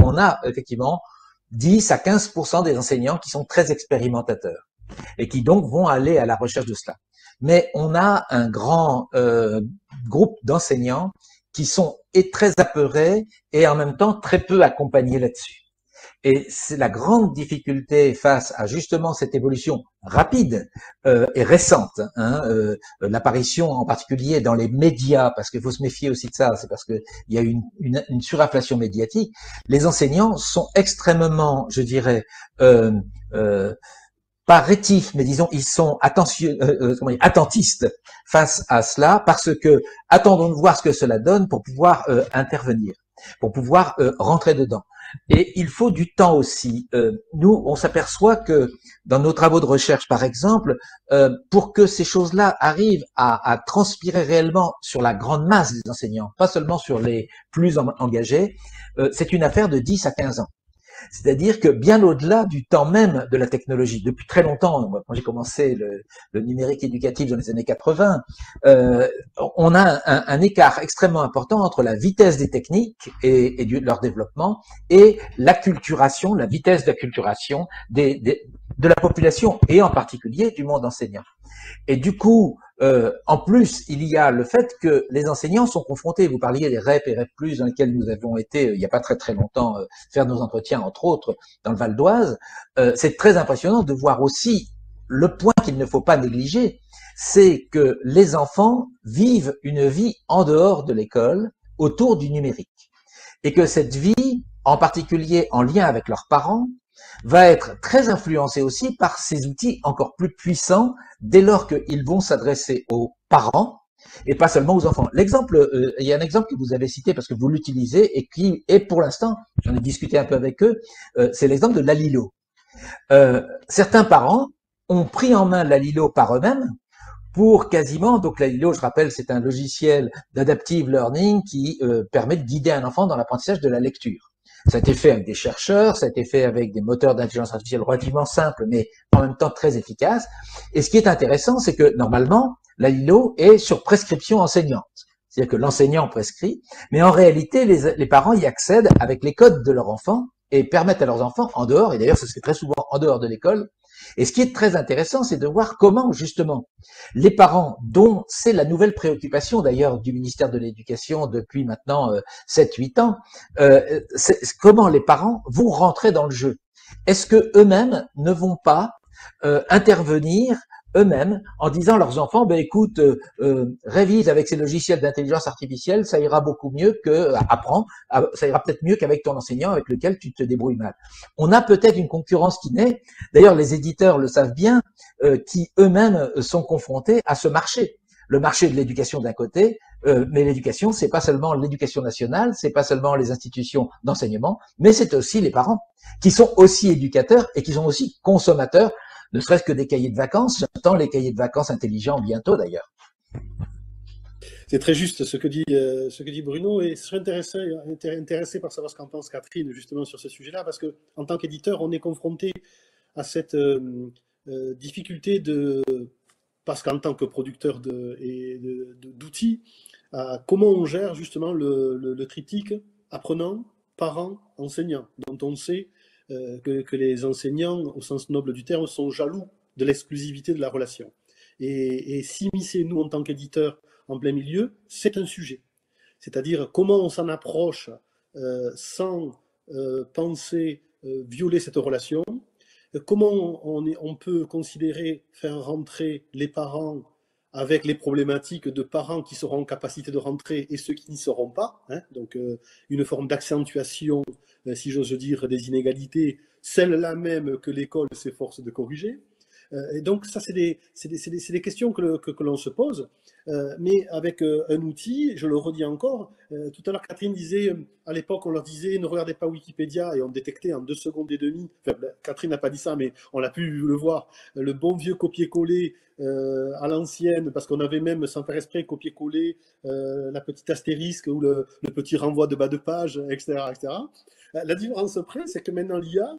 On a effectivement 10 à 15% des enseignants qui sont très expérimentateurs et qui donc vont aller à la recherche de cela. Mais on a un grand groupe d'enseignants qui sont très apeurés et en même temps très peu accompagnés là-dessus. Et c'est la grande difficulté face à justement cette évolution rapide et récente, hein, l'apparition en particulier dans les médias, parce qu'il faut se méfier aussi de ça, c'est parce qu'il y a une surinflation médiatique. Les enseignants sont extrêmement, je dirais, pas rétifs, mais disons ils sont attentistes face à cela, parce que attendons de voir ce que cela donne pour pouvoir intervenir, pour pouvoir rentrer dedans. Et il faut du temps aussi. Nous, on s'aperçoit que dans nos travaux de recherche, par exemple, pour que ces choses-là arrivent à transpirer réellement sur la grande masse des enseignants, pas seulement sur les plus engagés, c'est une affaire de 10 à 15 ans. C'est-à-dire que bien au-delà du temps même de la technologie, depuis très longtemps, moi, quand j'ai commencé le numérique éducatif dans les années 80, on a un écart extrêmement important entre la vitesse des techniques et de leur développement et l'acculturation, la vitesse d'acculturation de la population et en particulier du monde enseignant. Et du coup, en plus, il y a le fait que les enseignants sont confrontés, vous parliez des REP et REP+, dans lesquels nous avons été, il n'y a pas très longtemps, faire nos entretiens, entre autres, dans le Val d'Oise. C'est très impressionnant de voir aussi le point qu'il ne faut pas négliger, c'est que les enfants vivent une vie en dehors de l'école, autour du numérique. Et que cette vie, en particulier en lien avec leurs parents, va être très influencée aussi par ces outils encore plus puissants dès lors qu'ils vont s'adresser aux parents et pas seulement aux enfants. Il y a un exemple que vous avez cité parce que vous l'utilisez et qui est pour l'instant, j'en ai discuté un peu avec eux, c'est l'exemple de Lalilo. Certains parents ont pris en main Lalilo par eux-mêmes pour quasiment, donc Lalilo, je rappelle, c'est un logiciel d'adaptive learning qui permet de guider un enfant dans l'apprentissage de la lecture. Ça a été fait avec des chercheurs, ça a été fait avec des moteurs d'intelligence artificielle relativement simples, mais en même temps très efficaces. Et ce qui est intéressant, c'est que normalement, Lalilo est sur prescription enseignante. C'est-à-dire que l'enseignant prescrit, mais en réalité, les parents y accèdent avec les codes de leur enfant et permettent à leurs enfants en dehors, et d'ailleurs ça se fait très souvent en dehors de l'école. Et ce qui est très intéressant, c'est de voir comment justement les parents, dont c'est la nouvelle préoccupation d'ailleurs du ministère de l'Éducation depuis maintenant 7-8 ans, comment les parents vont rentrer dans le jeu. Est-ce que eux-mêmes ne vont pas intervenir eux-mêmes en disant à leurs enfants, ben écoute, révise avec ces logiciels d'intelligence artificielle, ça ira beaucoup mieux que apprends, ça ira peut-être mieux qu'avec ton enseignant avec lequel tu te débrouilles mal. On a peut-être une concurrence qui naît, d'ailleurs les éditeurs le savent bien, qui eux-mêmes sont confrontés à ce marché. Le marché de l'éducation d'un côté, mais l'éducation, c'est pas seulement l'éducation nationale, c'est pas seulement les institutions d'enseignement, mais c'est aussi les parents, qui sont aussi éducateurs et qui sont aussi consommateurs, ne serait-ce que des cahiers de vacances. J'attends les cahiers de vacances intelligents bientôt d'ailleurs. C'est très juste ce que dit Bruno, et je serais intéressé par savoir ce qu'en pense Catherine justement sur ce sujet-là, parce que en tant qu'éditeur, on est confronté à cette difficulté parce qu'en tant que producteur d'outils, comment on gère justement le triptyque apprenant, parents, enseignants, dont on sait que les enseignants, au sens noble du terme, sont jaloux de l'exclusivité de la relation. Et s'immiscer, nous, en tant qu'éditeurs, en plein milieu, c'est un sujet. C'est-à-dire comment on s'en approche sans penser violer cette relation, comment on peut considérer faire rentrer les parents avec les problématiques de parents qui seront en capacité de rentrer et ceux qui n'y seront pas, hein, donc une forme d'accentuation, si j'ose dire, des inégalités, celle-là même que l'école s'efforce de corriger. Et donc ça, c'est des questions que l'on se pose, mais avec un outil, je le redis encore, tout à l'heure Catherine disait, à l'époque on leur disait ne regardez pas Wikipédia, et on détectait en 2 secondes et demie, enfin, Catherine n'a pas dit ça, mais on l'a pu le voir, le bon vieux copier-coller à l'ancienne, parce qu'on avait même, sans faire exprès, copier-coller la petite astérisque ou le petit renvoi de bas de page, etc., etc. La différence près, c'est que maintenant l'IA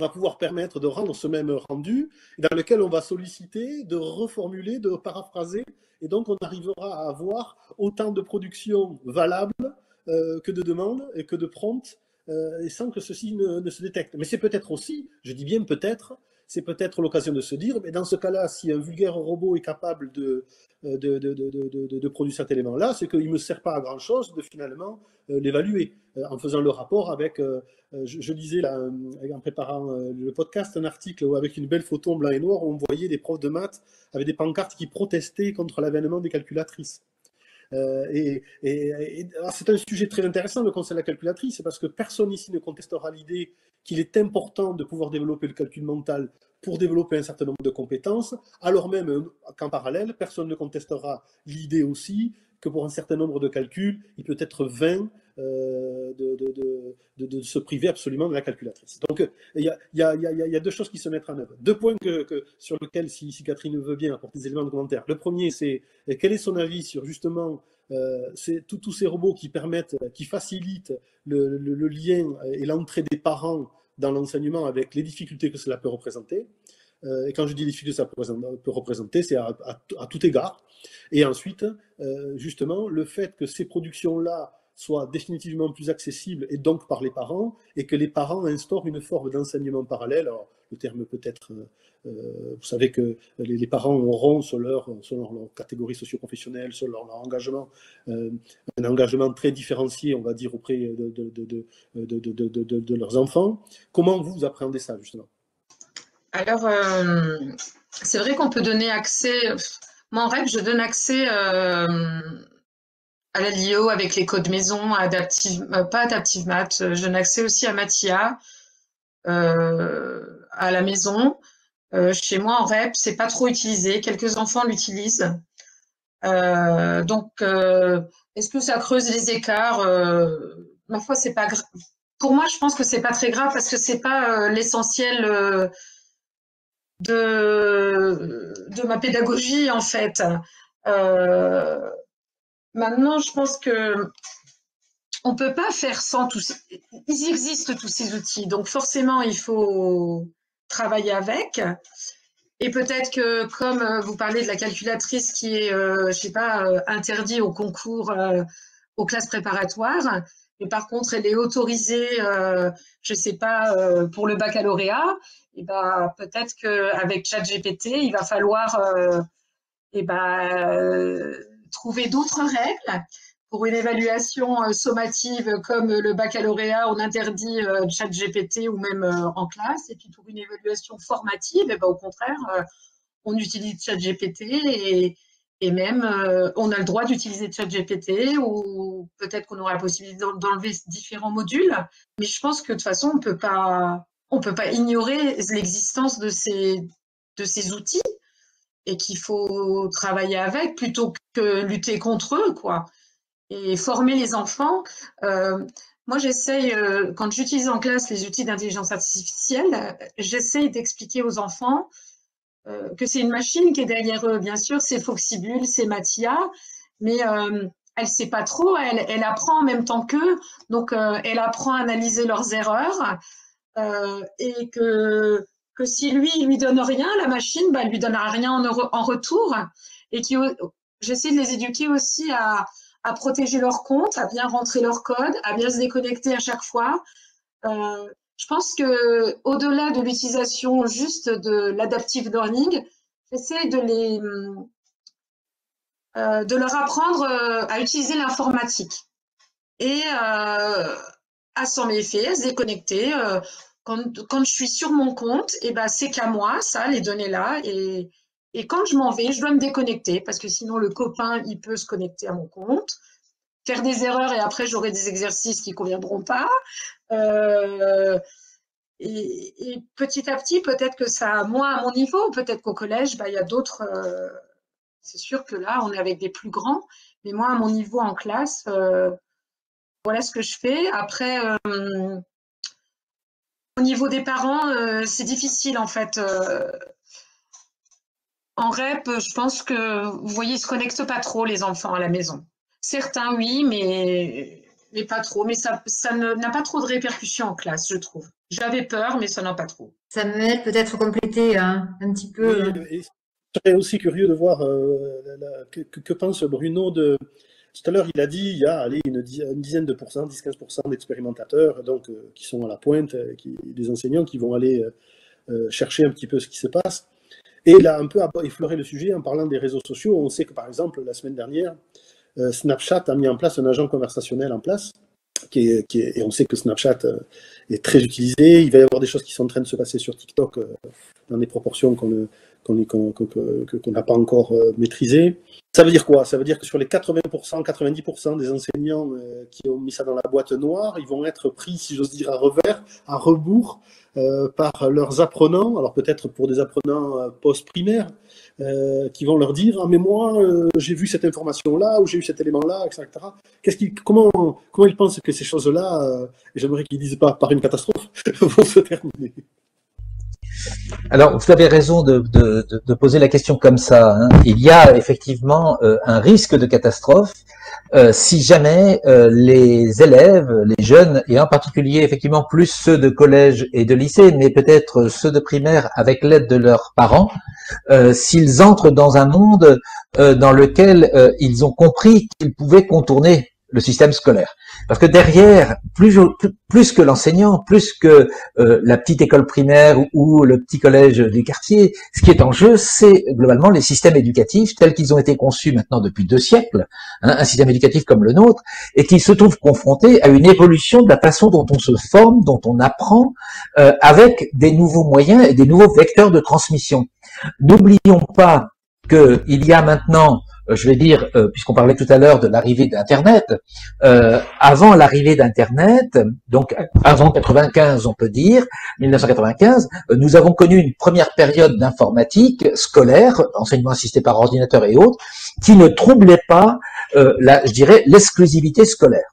va pouvoir permettre de rendre ce même rendu, dans lequel on va solliciter, de reformuler, de paraphraser, et donc on arrivera à avoir autant de productions valables que de demandes et que de prompts, et sans que ceci ne se détecte. Mais c'est peut-être aussi, je dis bien peut-être, c'est peut-être l'occasion de se dire, mais dans ce cas-là, si un vulgaire robot est capable de produire cet élément-là, c'est qu'il ne me sert pas à grand-chose de finalement l'évaluer. En faisant le rapport avec, je lisais là, en préparant le podcast, un article avec une belle photo en blanc et noir où on voyait des profs de maths avec des pancartes qui protestaient contre l'avènement des calculatrices. C'est un sujet très intéressant, le concept de la calculatrice, parce que personne ici ne contestera l'idée qu'il est important de pouvoir développer le calcul mental pour développer un certain nombre de compétences, alors même qu'en parallèle, personne ne contestera l'idée aussi que pour un certain nombre de calculs, il peut être vain de se priver absolument de la calculatrice. Donc, il y a 2 choses qui se mettent en œuvre. 2 points sur lesquels, si Catherine veut bien apporter des éléments de commentaire. Le premier, c'est quel est son avis sur justement tous ces robots qui facilitent le lien et l'entrée des parents dans l'enseignement avec les difficultés que cela peut représenter. Et quand je dis les difficultés que ça peut représenter, c'est à tout égard. Et ensuite, justement, le fait que ces productions-là soient définitivement plus accessibles, et donc par les parents, et que les parents instaurent une forme d'enseignement parallèle. Alors, le terme peut être... vous savez que les parents auront, selon leur catégorie socio-professionnelle, selon leur engagement, un engagement très différencié, on va dire, auprès de leurs enfants. Comment vous appréhendez ça, justement ? Alors, c'est vrai qu'on peut donner accès. Moi, en REP, je donne accès à la LIO avec les codes maison, à pas Adaptive Math. Je donne accès aussi à Mathia à la maison. Chez moi, en REP, c'est pas trop utilisé. Quelques enfants l'utilisent. Donc, est-ce que ça creuse les écarts? Ma foi, c'est pas grave. Pour moi, je pense que c'est pas très grave parce que c'est pas l'essentiel de ma pédagogie, en fait. Maintenant, je pense que on peut pas faire sans tous. Ils existent tous ces outils, donc forcément, il faut travailler avec. Et peut-être que, comme vous parlez de la calculatrice qui est, je sais pas, interdite au concours, aux classes préparatoires, mais par contre, elle est autorisée, je sais pas, pour le baccalauréat, et ben peut-être qu'avec ChatGPT, il va falloir trouver d'autres règles. Pour une évaluation sommative comme le baccalauréat, on interdit ChatGPT ou même en classe. Et puis pour une évaluation formative, au contraire, on utilise ChatGPT et même on a le droit d'utiliser ChatGPT ou peut-être qu'on aura la possibilité d'enlever différents modules. Mais je pense que de toute façon, on peut pas ignorer l'existence de ces outils et qu'il faut travailler avec plutôt que lutter contre eux, quoi. Et former les enfants. Moi, j'essaye, quand j'utilise en classe les outils d'intelligence artificielle, j'essaye d'expliquer aux enfants que c'est une machine qui est derrière eux. Bien sûr, c'est Foxibule, c'est Mathia, mais elle sait pas trop, elle apprend en même temps qu'eux, donc elle apprend à analyser leurs erreurs, et que si lui donne rien, la machine, elle lui donnera rien en retour. Et j'essaie de les éduquer aussi à protéger leur compte, à bien rentrer leur code, à bien se déconnecter à chaque fois. Je pense que au-delà de l'utilisation juste de l'adaptive learning, j'essaie de leur apprendre à utiliser l'informatique et à s'en méfier, à se déconnecter. Quand je suis sur mon compte, c'est qu'à moi, ça, les données là, et quand je m'en vais, je dois me déconnecter parce que sinon le copain, il peut se connecter à mon compte, faire des erreurs et après j'aurai des exercices qui ne conviendront pas. Et petit à petit, peut-être que ça, moi à mon niveau, peut-être qu'au collège, il y a d'autres. C'est sûr que là, on est avec des plus grands, mais moi à mon niveau en classe, voilà ce que je fais. Après, au niveau des parents, c'est difficile en fait. En REP, je pense que, vous voyez, ils ne se connectent pas trop, les enfants, à la maison. Certains, oui, mais pas trop. Mais ça n'a pas trop de répercussions en classe, je trouve. J'avais peur, mais ça n'a pas trop. Samuel, peut-être compléter un petit peu. Oui, et je serais aussi curieux de voir que pense Bruno de... Tout à l'heure, il a dit il y a une dizaine de pourcents, 10-15% d'expérimentateurs donc, qui sont à la pointe, des enseignants qui vont aller chercher un petit peu ce qui se passe. Et il a un peu effleuré le sujet en parlant des réseaux sociaux. On sait que, par exemple, la semaine dernière, Snapchat a mis en place un agent conversationnel en place. Et on sait que Snapchat est très utilisé. Il va y avoir des choses qui sont en train de se passer sur TikTok dans des proportions qu'on n'a pas encore maîtrisées. Ça veut dire quoi? Ça veut dire que sur les 80%, 90% des enseignants qui ont mis ça dans la boîte noire, ils vont être pris, si j'ose dire, à rebours, par leurs apprenants, alors peut-être pour des apprenants post-primaires, qui vont leur dire « Ah mais moi, j'ai vu cette information-là, ou j'ai eu cet élément-là, etc. » Comment ils pensent que ces choses-là, et j'aimerais qu'ils ne disent pas par une catastrophe, vont se terminer? Alors, vous avez raison de poser la question comme ça. Hein. Il y a effectivement un risque de catastrophe si jamais les élèves, les jeunes, et en particulier effectivement plus ceux de collège et de lycée, mais peut-être ceux de primaire avec l'aide de leurs parents, s'ils entrent dans un monde dans lequel ils ont compris qu'ils pouvaient contourner le système scolaire. Parce que derrière, plus que l'enseignant, plus que la petite école primaire ou le petit collège du quartier, ce qui est en jeu, c'est globalement les systèmes éducatifs tels qu'ils ont été conçus maintenant depuis 2 siècles, hein, un système éducatif comme le nôtre, et qui se trouve confronté à une évolution de la façon dont on se forme, dont on apprend, avec des nouveaux moyens et des nouveaux vecteurs de transmission. N'oublions pas qu'il y a maintenant, je vais dire, puisqu'on parlait tout à l'heure de l'arrivée d'Internet, avant l'arrivée d'Internet, donc avant 95, on peut dire, 1995, nous avons connu une première période d'informatique scolaire, enseignement assisté par ordinateur et autres, qui ne troublait pas, je dirais, l'exclusivité scolaire.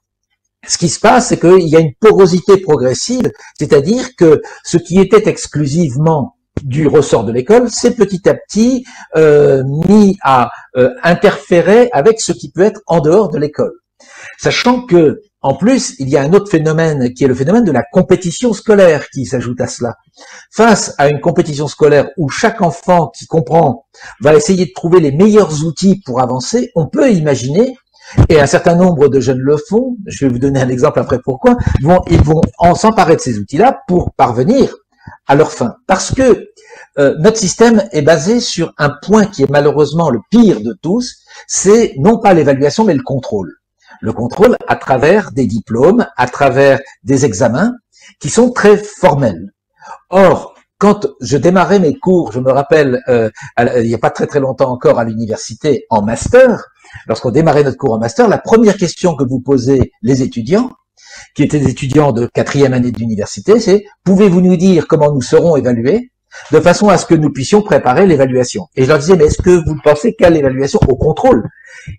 Ce qui se passe, c'est qu'il y a une porosité progressive, c'est-à-dire que ce qui était exclusivement du ressort de l'école, c'est petit à petit mis à interférer avec ce qui peut être en dehors de l'école. Sachant que, en plus, il y a un autre phénomène qui est le phénomène de la compétition scolaire qui s'ajoute à cela. Face à une compétition scolaire où chaque enfant qui comprend va essayer de trouver les meilleurs outils pour avancer, on peut imaginer, et un certain nombre de jeunes le font, je vais vous donner un exemple après pourquoi, ils vont s'emparer de ces outils-là pour parvenir à leur fin. Parce que notre système est basé sur un point qui est malheureusement le pire de tous, c'est non pas l'évaluation mais le contrôle. Le contrôle à travers des diplômes, à travers des examens qui sont très formels. Or, quand je démarrais mes cours, je me rappelle, il n'y a pas très très longtemps encore à l'université en master, lorsqu'on démarrait notre cours en master, la première question que vous posez les étudiants, qui étaient des étudiants de 4e année de l'université, c'est « Pouvez-vous nous dire comment nous serons évalués ?» de façon à ce que nous puissions préparer l'évaluation. Et je leur disais « Mais est-ce que vous pensez qu'à l'évaluation, au contrôle ?»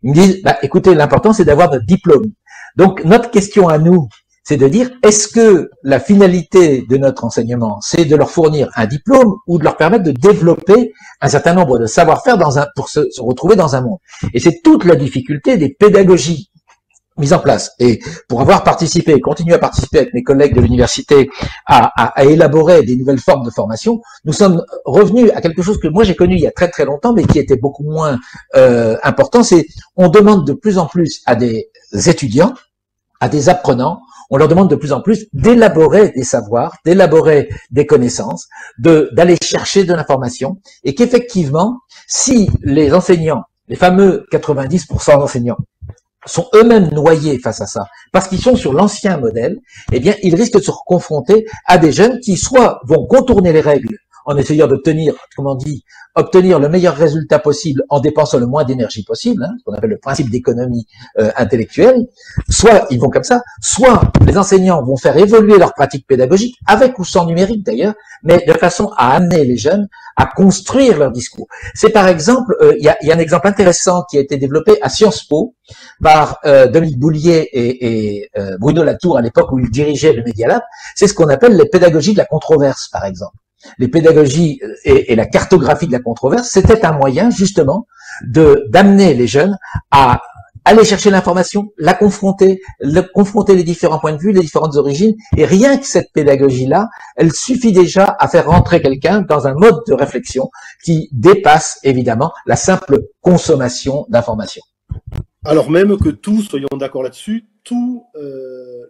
Ils me disent « Écoutez, l'important c'est d'avoir notre diplôme. » Donc notre question à nous, c'est de dire « Est-ce que la finalité de notre enseignement, c'est de leur fournir un diplôme ou de leur permettre de développer un certain nombre de savoir-faire pour se retrouver dans un monde ?» Et c'est toute la difficulté des pédagogies mise en place. Et pour avoir participé, continuer à participer avec mes collègues de l'université à élaborer des nouvelles formes de formation, nous sommes revenus à quelque chose que moi j'ai connu il y a très très longtemps, mais qui était beaucoup moins important, c'est on demande de plus en plus à des étudiants, à des apprenants, on leur demande de plus en plus d'élaborer des savoirs, d'élaborer des connaissances, d'aller chercher de l'information, et qu'effectivement, si les enseignants, les fameux 90% d'enseignants, sont eux-mêmes noyés face à ça, parce qu'ils sont sur l'ancien modèle, eh bien, ils risquent de se confronter à des jeunes qui soit vont contourner les règles en essayant d'obtenir, comment on dit, obtenir le meilleur résultat possible en dépensant le moins d'énergie possible, hein, ce qu'on appelle le principe d'économie intellectuelle, soit ils vont comme ça, soit les enseignants vont faire évoluer leur pratique pédagogique, avec ou sans numérique d'ailleurs, mais de façon à amener les jeunes à construire leur discours. C'est par exemple, il y a un exemple intéressant qui a été développé à Sciences Po par Dominique Boulier et Bruno Latour à l'époque où ils dirigeaient le Media Lab, c'est ce qu'on appelle les pédagogies de la controverse par exemple. Les pédagogies et la cartographie de la controverse, c'était un moyen justement d'amener les jeunes à aller chercher l'information, la confronter les différents points de vue, les différentes origines, et rien que cette pédagogie-là, elle suffit déjà à faire rentrer quelqu'un dans un mode de réflexion qui dépasse évidemment la simple consommation d'informations. Alors même que tous, soyons d'accord là-dessus, tous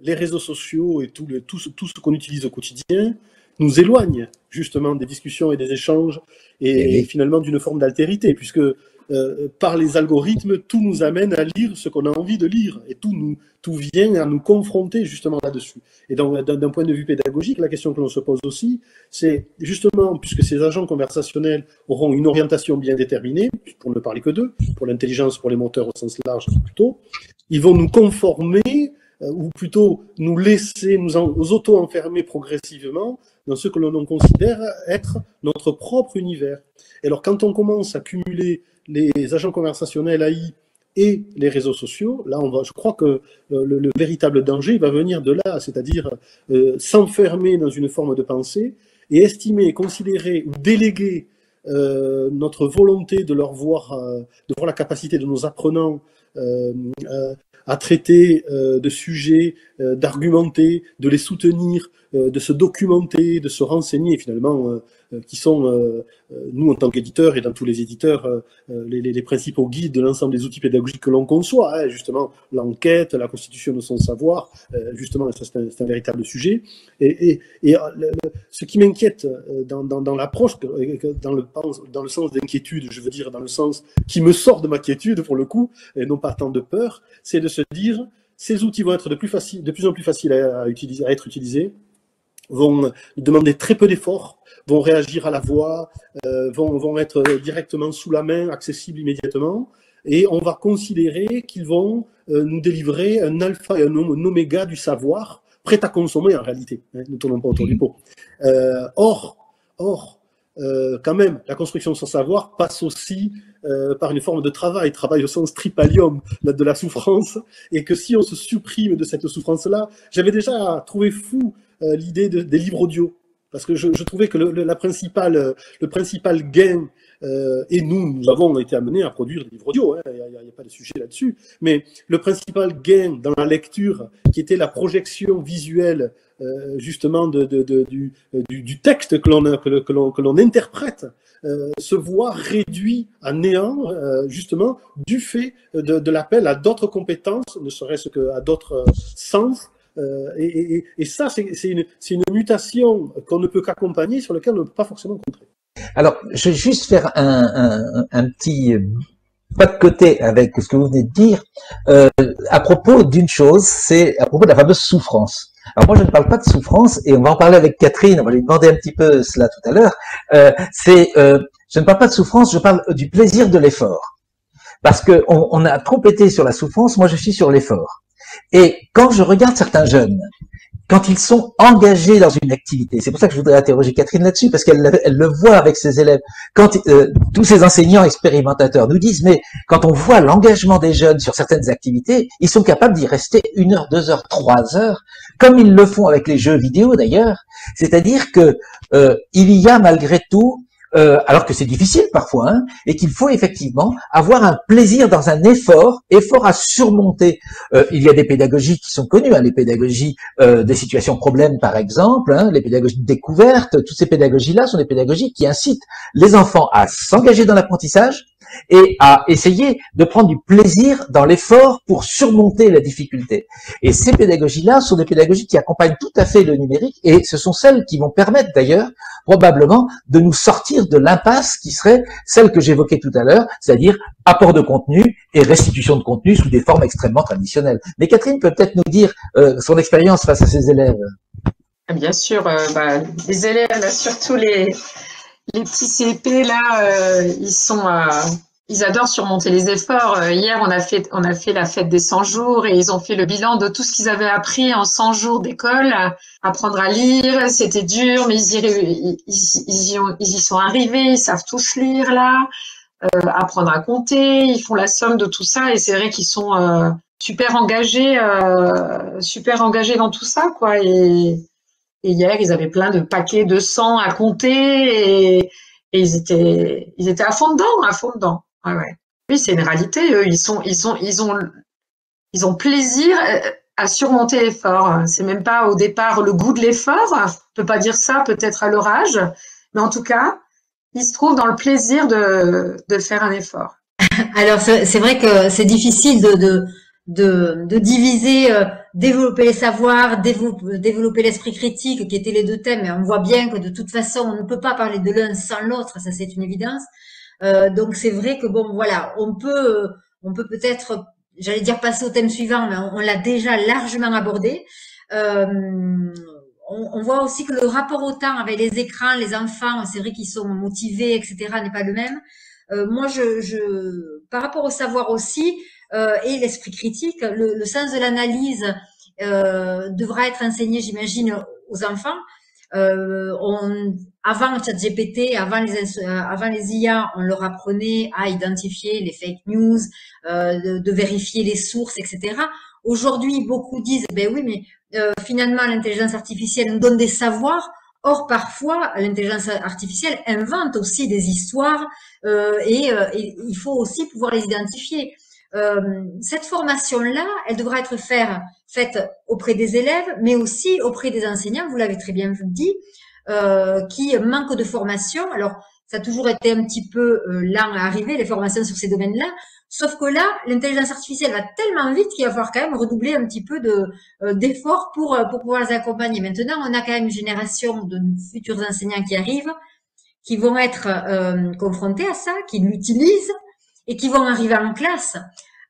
les réseaux sociaux et tout ce qu'on utilise au quotidien nous éloignent justement des discussions et des échanges et finalement d'une forme d'altérité, puisque par les algorithmes, tout nous amène à lire ce qu'on a envie de lire et tout vient à nous confronter justement là-dessus. Et donc d'un point de vue pédagogique, la question que l'on se pose aussi, c'est justement, puisque ces agents conversationnels auront une orientation bien déterminée, pour ne parler que d'eux, pour l'intelligence, pour les moteurs au sens large plutôt, ils vont nous conformer ou plutôt nous laisser nous auto-enfermer progressivement dans ce que l'on considère être notre propre univers. Et alors quand on commence à cumuler les agents conversationnels AI et les réseaux sociaux, là je crois que le véritable danger va venir de là, c'est-à-dire s'enfermer dans une forme de pensée et estimer, considérer ou déléguer notre volonté de voir la capacité de nos apprenants à traiter de sujets, d'argumenter, de les soutenir, de se documenter, de se renseigner finalement, qui sont nous, en tant qu'éditeurs et dans tous les éditeurs, les principaux guides de l'ensemble des outils pédagogiques que l'on conçoit, hein, justement, l'enquête, la constitution de son savoir, justement, ça c'est un véritable sujet. Ce qui m'inquiète dans l'approche, dans le sens d'inquiétude, je veux dire, dans le sens qui me sort de ma quiétude, pour le coup, et non pas tant de peur, c'est de se dire, ces outils vont être de plus en plus faciles à être utilisés, vont demander très peu d'efforts, vont réagir à la voix, vont être directement sous la main, accessibles immédiatement, et on va considérer qu'ils vont nous délivrer un alpha et un oméga du savoir, prêt à consommer en réalité, hein, ne tournons pas autour du pot. Or, quand même, la construction de son savoir passe aussi par une forme de travail au sens tripalium de la souffrance, et que si on se supprime de cette souffrance-là, j'avais déjà trouvé fou l'idée des livres audio, parce que je trouvais que le principal gain, et nous avons été amenés à produire des livres audio, hein, il n'y a pas de sujet là-dessus, mais le principal gain dans la lecture, qui était la projection visuelle justement du texte que l'on interprète, se voit réduit à néant, justement, du fait de l'appel à d'autres compétences, ne serait-ce qu'à d'autres sens. Et ça, c'est une mutation qu'on ne peut qu'accompagner, sur laquelle on ne peut pas forcément contrer. Alors, je vais juste faire un petit pas de côté avec ce que vous venez de dire, à propos d'une chose, c'est à propos de la fameuse souffrance. Alors moi, je ne parle pas de souffrance, et on va en parler avec Catherine, on va lui demander un petit peu cela tout à l'heure. Je ne parle pas de souffrance, je parle du plaisir de l'effort. Parce que on a trop été sur la souffrance, moi je suis sur l'effort. Et quand je regarde certains jeunes, quand ils sont engagés dans une activité, c'est pour ça que je voudrais interroger Catherine là-dessus, parce qu'elle le voit avec ses élèves. Quand tous ces enseignants expérimentateurs nous disent, mais quand on voit l'engagement des jeunes sur certaines activités, ils sont capables d'y rester 1 heure, 2 heures, 3 heures, comme ils le font avec les jeux vidéo d'ailleurs. C'est-à-dire que il y a malgré tout, alors que c'est difficile parfois, hein, et qu'il faut effectivement avoir un plaisir dans un effort à surmonter. Il y a des pédagogies qui sont connues, hein, les pédagogies des situations problèmes par exemple, hein, les pédagogies de découverte, toutes ces pédagogies-là sont des pédagogies qui incitent les enfants à s'engager dans l'apprentissage et à essayer de prendre du plaisir dans l'effort pour surmonter la difficulté. Et ces pédagogies-là sont des pédagogies qui accompagnent tout à fait le numérique, et ce sont celles qui vont permettre d'ailleurs probablement de nous sortir de l'impasse qui serait celle que j'évoquais tout à l'heure, c'est-à-dire apport de contenu et restitution de contenu sous des formes extrêmement traditionnelles. Mais Catherine peut peut-être nous dire son expérience face à ses élèves. Bien sûr, les élèves, là, surtout les petits CP là, ils adorent surmonter les efforts. Hier, on a fait la fête des 100 jours et ils ont fait le bilan de tout ce qu'ils avaient appris en 100 jours d'école. Apprendre à lire, c'était dur, mais ils y sont arrivés, ils savent tous lire là. Apprendre à compter, ils font la somme de tout ça, et c'est vrai qu'ils sont super engagés dans tout ça, quoi. Et hier, ils avaient plein de paquets de 100 à compter, et ils étaient à fond dedans. Ouais, ouais. Oui, c'est une réalité. Eux, ils ont plaisir à surmonter l'effort. C'est même pas au départ le goût de l'effort. On peut pas dire ça peut-être à leur âge, mais en tout cas, ils se trouvent dans le plaisir de faire un effort. Alors c'est vrai que c'est difficile de diviser, développer les savoirs, développer l'esprit critique, qui étaient les deux thèmes, mais on voit bien que de toute façon on ne peut pas parler de l'un sans l'autre, ça c'est une évidence. Donc c'est vrai que bon voilà, on peut peut-être, j'allais dire passer au thème suivant, mais on l'a déjà largement abordé. On voit aussi que le rapport au temps avec les écrans, les enfants, c'est vrai qu'ils sont motivés, etc., n'est pas le même. Moi, par rapport au savoir aussi, et l'esprit critique, le sens de l'analyse devra être enseigné, j'imagine, aux enfants. Avant ChatGPT, avant les IA, on leur apprenait à identifier les fake news, de vérifier les sources, etc. Aujourd'hui, beaucoup disent, ben oui, mais finalement, l'intelligence artificielle nous donne des savoirs. Or, parfois, l'intelligence artificielle invente aussi des histoires et il faut aussi pouvoir les identifier. Cette formation-là, elle devra être faite auprès des élèves, mais aussi auprès des enseignants, vous l'avez très bien dit, qui manquent de formation. Alors, ça a toujours été un petit peu lent à arriver, les formations sur ces domaines-là. Sauf que là, l'intelligence artificielle va tellement vite qu'il va falloir quand même redoubler un petit peu d'efforts pour pouvoir les accompagner. Maintenant, on a quand même une génération de futurs enseignants qui arrivent, qui vont être confrontés à ça, qui l'utilisent et qui vont arriver en classe.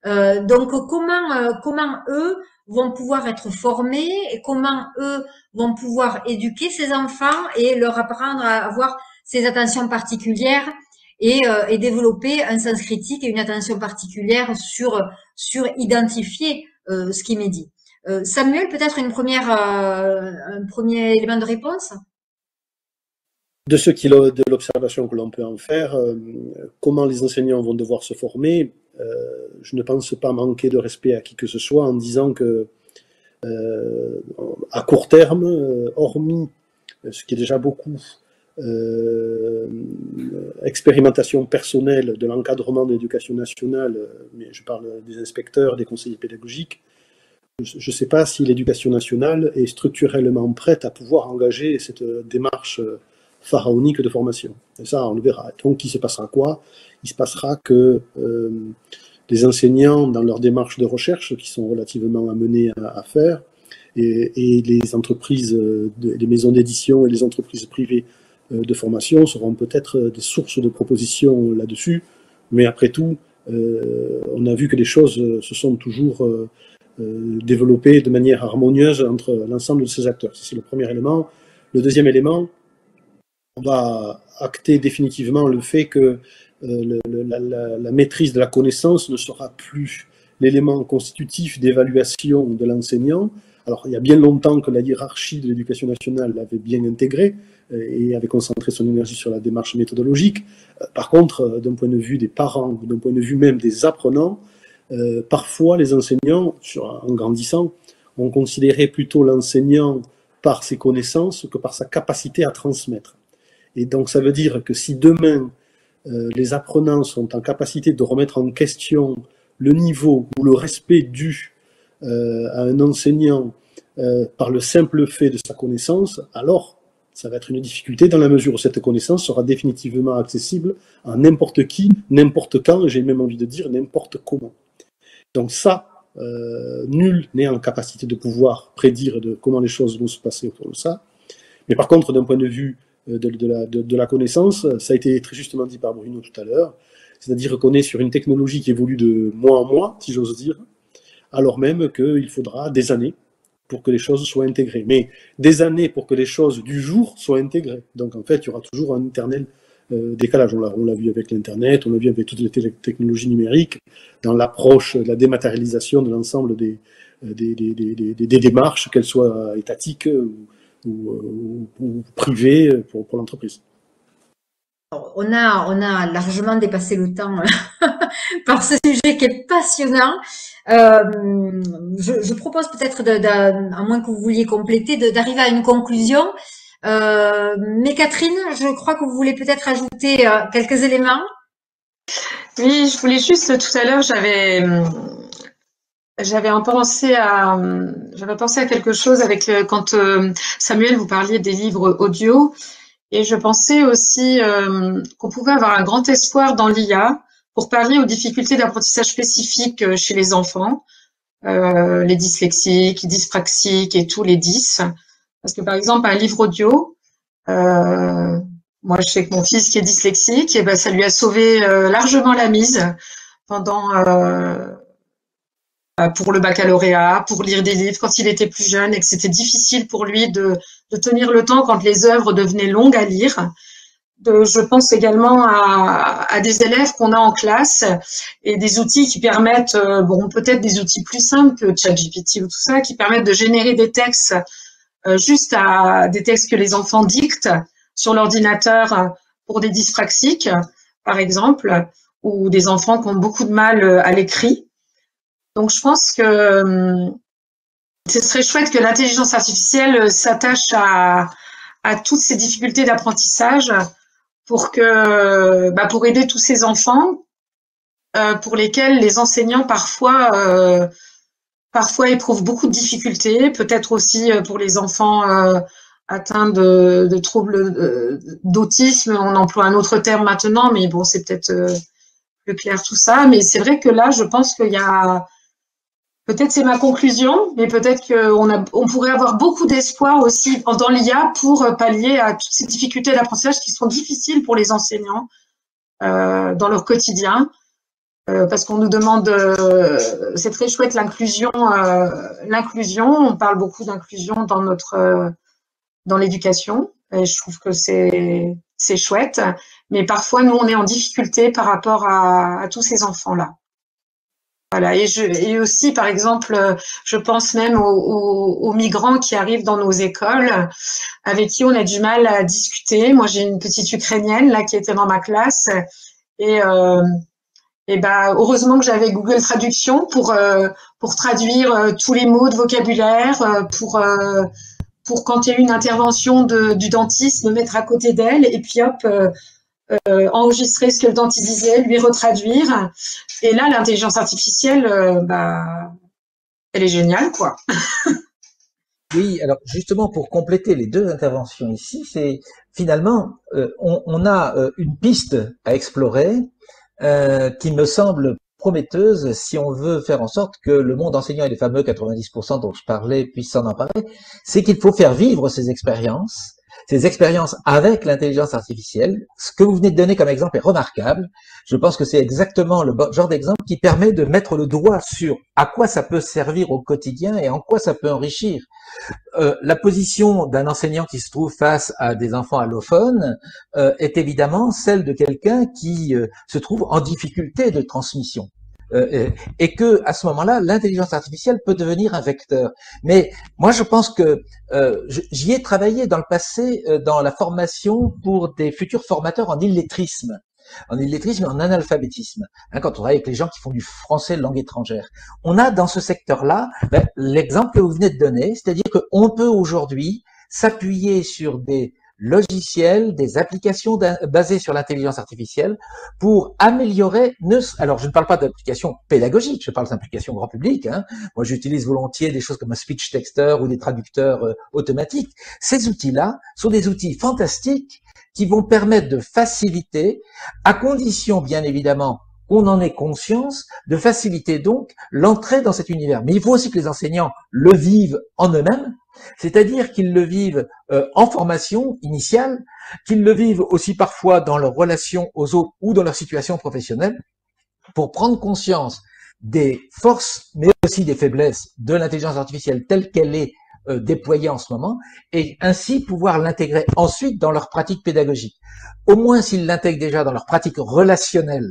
Donc, comment eux vont pouvoir être formés et comment eux vont pouvoir éduquer ces enfants et leur apprendre à avoir ces attentions particulières et développer un sens critique et une attention particulière sur identifier ce qui m'est dit. Samuel, peut-être un premier élément de réponse? De l'observation que l'on peut en faire, comment les enseignants vont devoir se former, je ne pense pas manquer de respect à qui que ce soit en disant que à court terme, hormis ce qui est déjà beaucoup, expérimentation personnelle de l'encadrement de l'éducation nationale, mais je parle des inspecteurs, des conseillers pédagogiques, je ne sais pas si l'éducation nationale est structurellement prête à pouvoir engager cette démarche pharaonique de formation. Et ça, on le verra. Donc, il se passera quoi? Il se passera que les enseignants, dans leur démarche de recherche, qui sont relativement amenés à faire, et les entreprises, les maisons d'édition et les entreprises privées de formation seront peut-être des sources de propositions là-dessus. Mais après tout, on a vu que les choses se sont toujours développées de manière harmonieuse entre l'ensemble de ces acteurs. C'est le premier élément. Le deuxième élément, on va acter définitivement le fait que la maîtrise de la connaissance ne sera plus l'élément constitutif d'évaluation de l'enseignant. Alors, il y a bien longtemps que la hiérarchie de l'éducation nationale l'avait bien intégré et avait concentré son énergie sur la démarche méthodologique. Par contre, d'un point de vue des parents, d'un point de vue même des apprenants, parfois les enseignants, en grandissant, ont considéré plutôt l'enseignant par ses connaissances que par sa capacité à transmettre. Et donc, ça veut dire que si demain, les apprenants sont en capacité de remettre en question le niveau ou le respect dû à un enseignant par le simple fait de sa connaissance, alors ça va être une difficulté dans la mesure où cette connaissance sera définitivement accessible à n'importe qui, n'importe quand, et j'ai même envie de dire n'importe comment. Donc ça, nul n'est en capacité de pouvoir prédire de comment les choses vont se passer autour de ça. Mais par contre, d'un point de vue de la connaissance, ça a été très justement dit par Bruno tout à l'heure, c'est-à-dire qu'on est sur une technologie qui évolue de mois en mois, si j'ose dire, alors même qu'il faudra des années pour que les choses soient intégrées. Mais des années pour que les choses du jour soient intégrées. Donc en fait, il y aura toujours un éternel décalage. On l'a vu avec l'Internet, on l'a vu avec toutes les technologies numériques, dans l'approche de la dématérialisation de l'ensemble des démarches, qu'elles soient étatiques ou privées pour l'entreprise. On a largement dépassé le temps par ce sujet qui est passionnant. Je propose peut-être, à moins que vous vouliez compléter, d'arriver à une conclusion. Mais Catherine, je crois que vous voulez peut-être ajouter quelques éléments. Oui, je voulais juste, tout à l'heure, j'avais pensé à quelque chose quand Samuel, vous parliez des livres audio. Et je pensais aussi qu'on pouvait avoir un grand espoir dans l'IA pour pallier aux difficultés d'apprentissage spécifiques chez les enfants, les dyslexiques, les dyspraxiques et tous les 10. Parce que par exemple, un livre audio, moi je sais que mon fils qui est dyslexique, et ben ça lui a sauvé largement la mise pendant pour le baccalauréat, pour lire des livres quand il était plus jeune et que c'était difficile pour lui de tenir le temps quand les œuvres devenaient longues à lire. Je pense également à des élèves qu'on a en classe et des outils qui permettent, peut-être des outils plus simples que ChatGPT ou tout ça, qui permettent de générer des textes juste à des textes que les enfants dictent sur l'ordinateur pour des dyspraxiques, par exemple, ou des enfants qui ont beaucoup de mal à l'écrit. Donc, je pense que ce serait chouette que l'intelligence artificielle s'attache à toutes ces difficultés d'apprentissage pour aider tous ces enfants pour lesquels les enseignants parfois éprouvent beaucoup de difficultés, peut-être aussi pour les enfants atteints de troubles d'autisme. On emploie un autre terme maintenant, mais bon, c'est peut-être plus clair tout ça. Mais c'est vrai que là, je pense qu'il y a, peut-être c'est ma conclusion, mais peut-être qu'on pourrait avoir beaucoup d'espoir aussi dans l'IA pour pallier à toutes ces difficultés d'apprentissage qui sont difficiles pour les enseignants dans leur quotidien. Parce qu'on nous demande, c'est très chouette l'inclusion. On parle beaucoup d'inclusion dans l'éducation, et je trouve que c'est chouette. Mais parfois, nous, on est en difficulté par rapport à tous ces enfants-là. Voilà. Et aussi, par exemple, je pense même aux migrants qui arrivent dans nos écoles, avec qui on a du mal à discuter. Moi, j'ai une petite Ukrainienne là qui était dans ma classe, et bah, heureusement que j'avais Google Traduction pour traduire tous les mots de vocabulaire, pour quand il y a eu une intervention du dentiste, me mettre à côté d'elle et puis hop, enregistrer ce que le dentiste disait, lui retraduire. Et là, l'intelligence artificielle, elle est géniale, quoi. Oui, alors justement pour compléter les deux interventions ici, c'est finalement on a une piste à explorer qui me semble prometteuse si on veut faire en sorte que le monde enseignant et les fameux 90% dont je parlais puissent s'en emparer, c'est qu'il faut faire vivre ces expériences avec l'intelligence artificielle. Ce que vous venez de donner comme exemple est remarquable. Je pense que c'est exactement le genre d'exemple qui permet de mettre le doigt sur à quoi ça peut servir au quotidien et en quoi ça peut enrichir. La position d'un enseignant qui se trouve face à des enfants allophones est évidemment celle de quelqu'un qui se trouve en difficulté de transmission. Et que à ce moment-là, l'intelligence artificielle peut devenir un vecteur. Mais moi, je pense que j'y ai travaillé dans le passé dans la formation pour des futurs formateurs en illettrisme et en analphabétisme. Quand on travaille avec les gens qui font du français langue étrangère, on a dans ce secteur-là l'exemple que vous venez de donner, c'est-à-dire qu'on peut aujourd'hui s'appuyer sur des logiciels, des applications basées sur l'intelligence artificielle pour améliorer, alors je ne parle pas d'applications pédagogiques, je parle d'applications grand public. Moi, j'utilise volontiers des choses comme un speech texter ou des traducteurs automatiques. Ces outils-là sont des outils fantastiques qui vont permettre de faciliter, à condition bien évidemment qu'on en ait conscience, de faciliter donc l'entrée dans cet univers. Mais il faut aussi que les enseignants le vivent en eux-mêmes, c'est-à-dire qu'ils le vivent en formation initiale, qu'ils le vivent aussi parfois dans leur relation aux autres ou dans leur situation professionnelle, pour prendre conscience des forces, mais aussi des faiblesses de l'intelligence artificielle telle qu'elle est déployée en ce moment, et ainsi pouvoir l'intégrer ensuite dans leur pratique pédagogique. Au moins s'ils l'intègrent déjà dans leur pratique relationnelle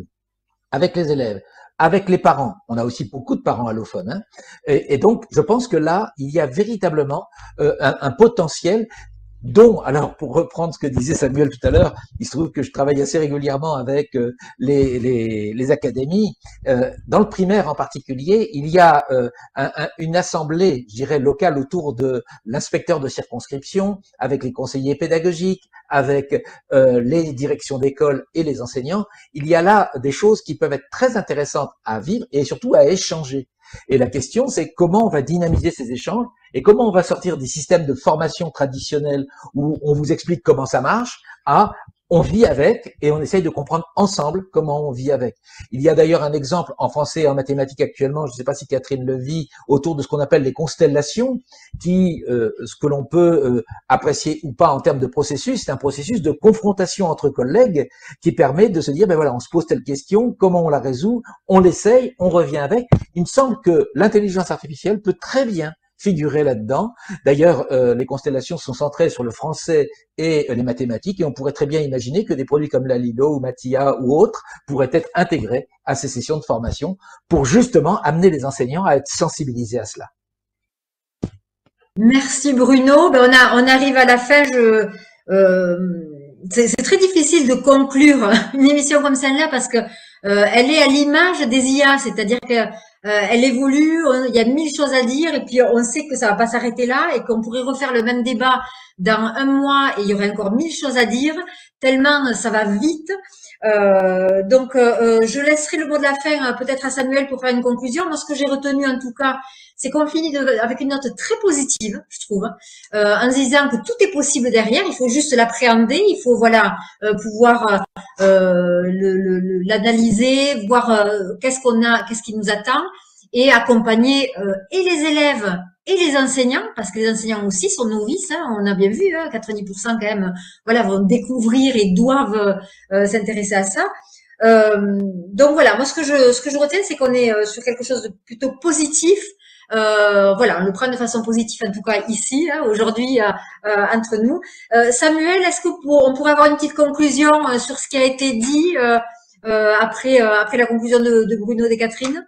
avec les élèves, avec les parents. On a aussi beaucoup de parents allophones. Et donc, je pense que là, il y a véritablement un potentiel dont, alors pour reprendre ce que disait Samuel tout à l'heure, il se trouve que je travaille assez régulièrement avec les académies. Dans le primaire en particulier, il y a une assemblée, je dirais, locale autour de l'inspecteur de circonscription, avec les conseillers pédagogiques, avec les directions d'école et les enseignants. Il y a là des choses qui peuvent être très intéressantes à vivre et surtout à échanger. Et la question, c'est comment on va dynamiser ces échanges et comment on va sortir des systèmes de formation traditionnels où on vous explique comment ça marche à on vit avec et on essaye de comprendre ensemble comment on vit avec. Il y a d'ailleurs un exemple en français et en mathématiques actuellement, je ne sais pas si Catherine le vit, autour de ce qu'on appelle les constellations, qui, ce que l'on peut apprécier ou pas en termes de processus, c'est un processus de confrontation entre collègues qui permet de se dire, ben voilà, on se pose telle question, comment on la résout, on l'essaye, on revient avec. Il me semble que l'intelligence artificielle peut très bien figurer là-dedans. D'ailleurs, les constellations sont centrées sur le français et les mathématiques, et on pourrait très bien imaginer que des produits comme Lalilo ou Mathia ou autres pourraient être intégrés à ces sessions de formation pour justement amener les enseignants à être sensibilisés à cela. Merci Bruno. Ben on arrive à la fin. C'est très difficile de conclure une émission comme celle-là parce que elle est à l'image des IA, c'est-à-dire que elle évolue, il y a 1000 choses à dire et puis on sait que ça va pas s'arrêter là et qu'on pourrait refaire le même débat dans un mois et il y aurait encore 1000 choses à dire tellement ça va vite. Donc, je laisserai le mot de la fin peut-être à Samuel pour faire une conclusion. Moi, ce que j'ai retenu en tout cas, c'est qu'on finit avec une note très positive, je trouve, en se disant que tout est possible derrière. Il faut juste l'appréhender, il faut pouvoir l'analyser, voir qu'est-ce qui nous attend, et accompagner et les élèves et les enseignants, parce que les enseignants aussi sont novices, hein, on a bien vu, 90% quand même, vont découvrir et doivent s'intéresser à ça. Donc voilà, moi ce que je retiens, c'est qu'on est sur quelque chose de plutôt positif. On le prend de façon positive en tout cas ici, aujourd'hui entre nous. Samuel, est-ce qu'on pourrait avoir une petite conclusion sur ce qui a été dit après la conclusion de Bruno et de Catherine?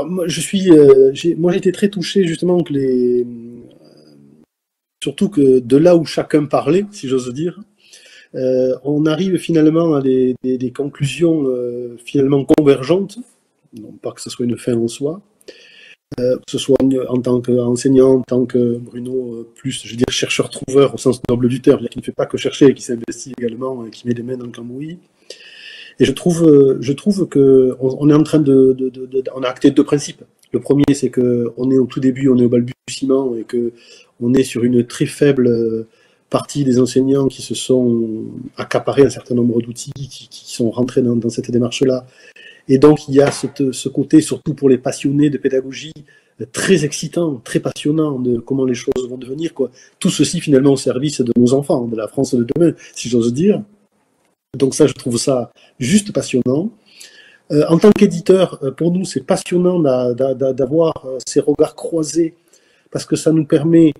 Moi, j'ai été très touché justement surtout que de là où chacun parlait, si j'ose dire, on arrive finalement à des conclusions finalement convergentes, non pas que ce soit une fin en soi, que ce soit en tant qu'enseignant, en tant que Bruno, plus, je veux dire, chercheur-trouveur au sens noble du terme, qui ne fait pas que chercher, qui s'investit également, qui met les mains dans le cambouis. Et je trouve que on est en train on a acté deux principes. Le premier, c'est que on est au tout début, on est au balbutiement, et que on est sur une très faible partie des enseignants qui se sont accaparés un certain nombre d'outils, qui sont rentrés dans cette démarche-là. Et donc, il y a ce côté, surtout pour les passionnés de pédagogie, très excitant, très passionnant de comment les choses vont devenir, quoi. Tout ceci, finalement, au service de nos enfants, de la France de demain, si j'ose dire. Donc ça, je trouve ça juste passionnant. En tant qu'éditeur, pour nous, c'est passionnant d'avoir ces regards croisés, parce que ça nous permet,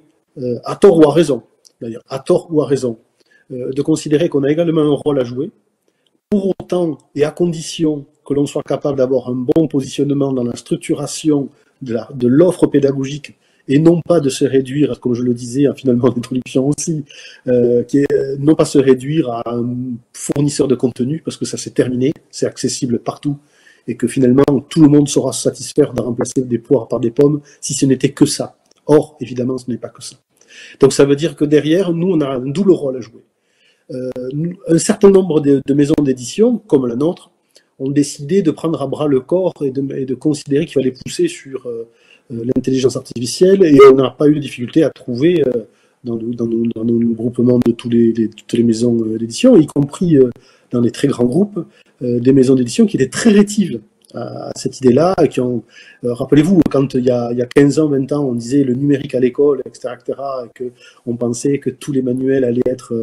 à tort ou à raison, d'ailleurs, à tort ou à raison, de considérer qu'on a également un rôle à jouer. Pour autant, et à condition que l'on soit capable d'avoir un bon positionnement dans la structuration de l'offre pédagogique, et non pas de se réduire, comme je le disais finalement en introduction aussi, non pas se réduire à un fournisseur de contenu, parce que ça c'est terminé, c'est accessible partout, et que finalement tout le monde saura se satisfaire de remplacer des poires par des pommes, si ce n'était que ça. Or, évidemment, ce n'est pas que ça. Donc ça veut dire que derrière, nous, on a un double rôle à jouer. Un certain nombre de maisons d'édition, comme la nôtre, ont décidé de prendre à bras le corps et de considérer qu'il fallait pousser sur l'intelligence artificielle, et on n'a pas eu de difficulté à trouver dans nos groupements de toutes les maisons d'édition, y compris dans les très grands groupes, des maisons d'édition qui étaient très rétives à cette idée-là, et qui ont, rappelez-vous, quand il y a 15 ans, 20 ans, on disait le numérique à l'école, etc., et qu'on pensait que tous les manuels allaient être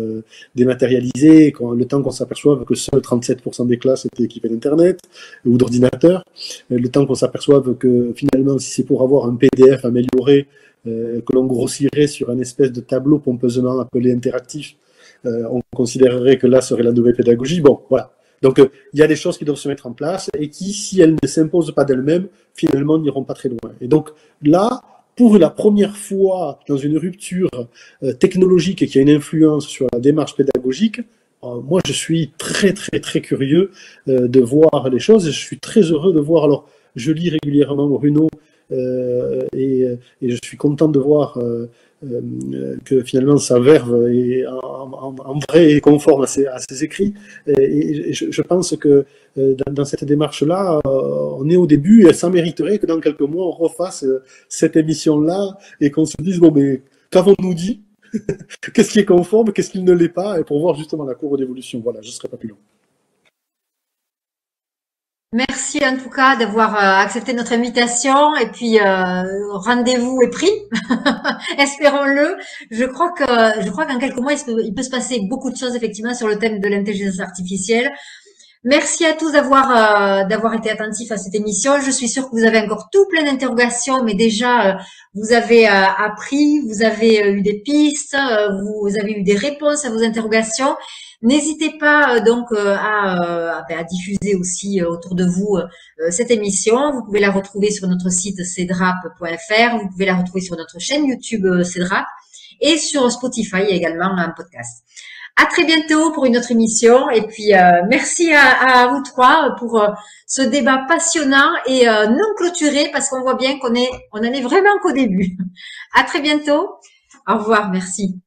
dématérialisés, le temps qu'on s'aperçoive que seuls 37% des classes étaient équipées d'Internet ou d'ordinateur, le temps qu'on s'aperçoive que finalement, si c'est pour avoir un PDF amélioré, que l'on grossirait sur un espèce de tableau pompeusement appelé interactif, on considérerait que là serait la nouvelle pédagogie. Bon, voilà. Donc, il y a des choses qui doivent se mettre en place et qui, si elles ne s'imposent pas d'elles-mêmes, finalement, n'iront pas très loin. Et donc, là, pour la première fois dans une rupture technologique et qui a une influence sur la démarche pédagogique, moi, je suis très, très, très curieux de voir les choses. Je suis très heureux de voir, alors, je lis régulièrement Bruno et je suis content de voir que finalement sa verve est en vrai et conforme à ses écrits. Et je pense que dans cette démarche-là, on est au début et ça mériterait que dans quelques mois, on refasse cette émission-là et qu'on se dise, bon, mais qu'avons-nous dit? Qu'est-ce qui est conforme? Qu'est-ce qui ne l'est pas? Et pour voir justement la courbe d'évolution. Voilà, je ne serai pas plus long. Merci en tout cas d'avoir accepté notre invitation, et puis rendez-vous est pris, espérons-le. Je crois qu'en quelques mois il peut se passer beaucoup de choses effectivement sur le thème de l'intelligence artificielle. Merci à tous d'avoir été attentifs à cette émission. Je suis sûre que vous avez encore tout plein d'interrogations, mais déjà vous avez appris, vous avez eu des pistes, vous avez eu des réponses à vos interrogations. N'hésitez pas donc à diffuser aussi autour de vous cette émission. Vous pouvez la retrouver sur notre site cedrap.fr, vous pouvez la retrouver sur notre chaîne YouTube Cedrap et sur Spotify également en podcast. À très bientôt pour une autre émission, et puis merci à vous trois pour ce débat passionnant et non clôturé, parce qu'on voit bien qu'on en est vraiment qu'au début. À très bientôt. Au revoir, merci.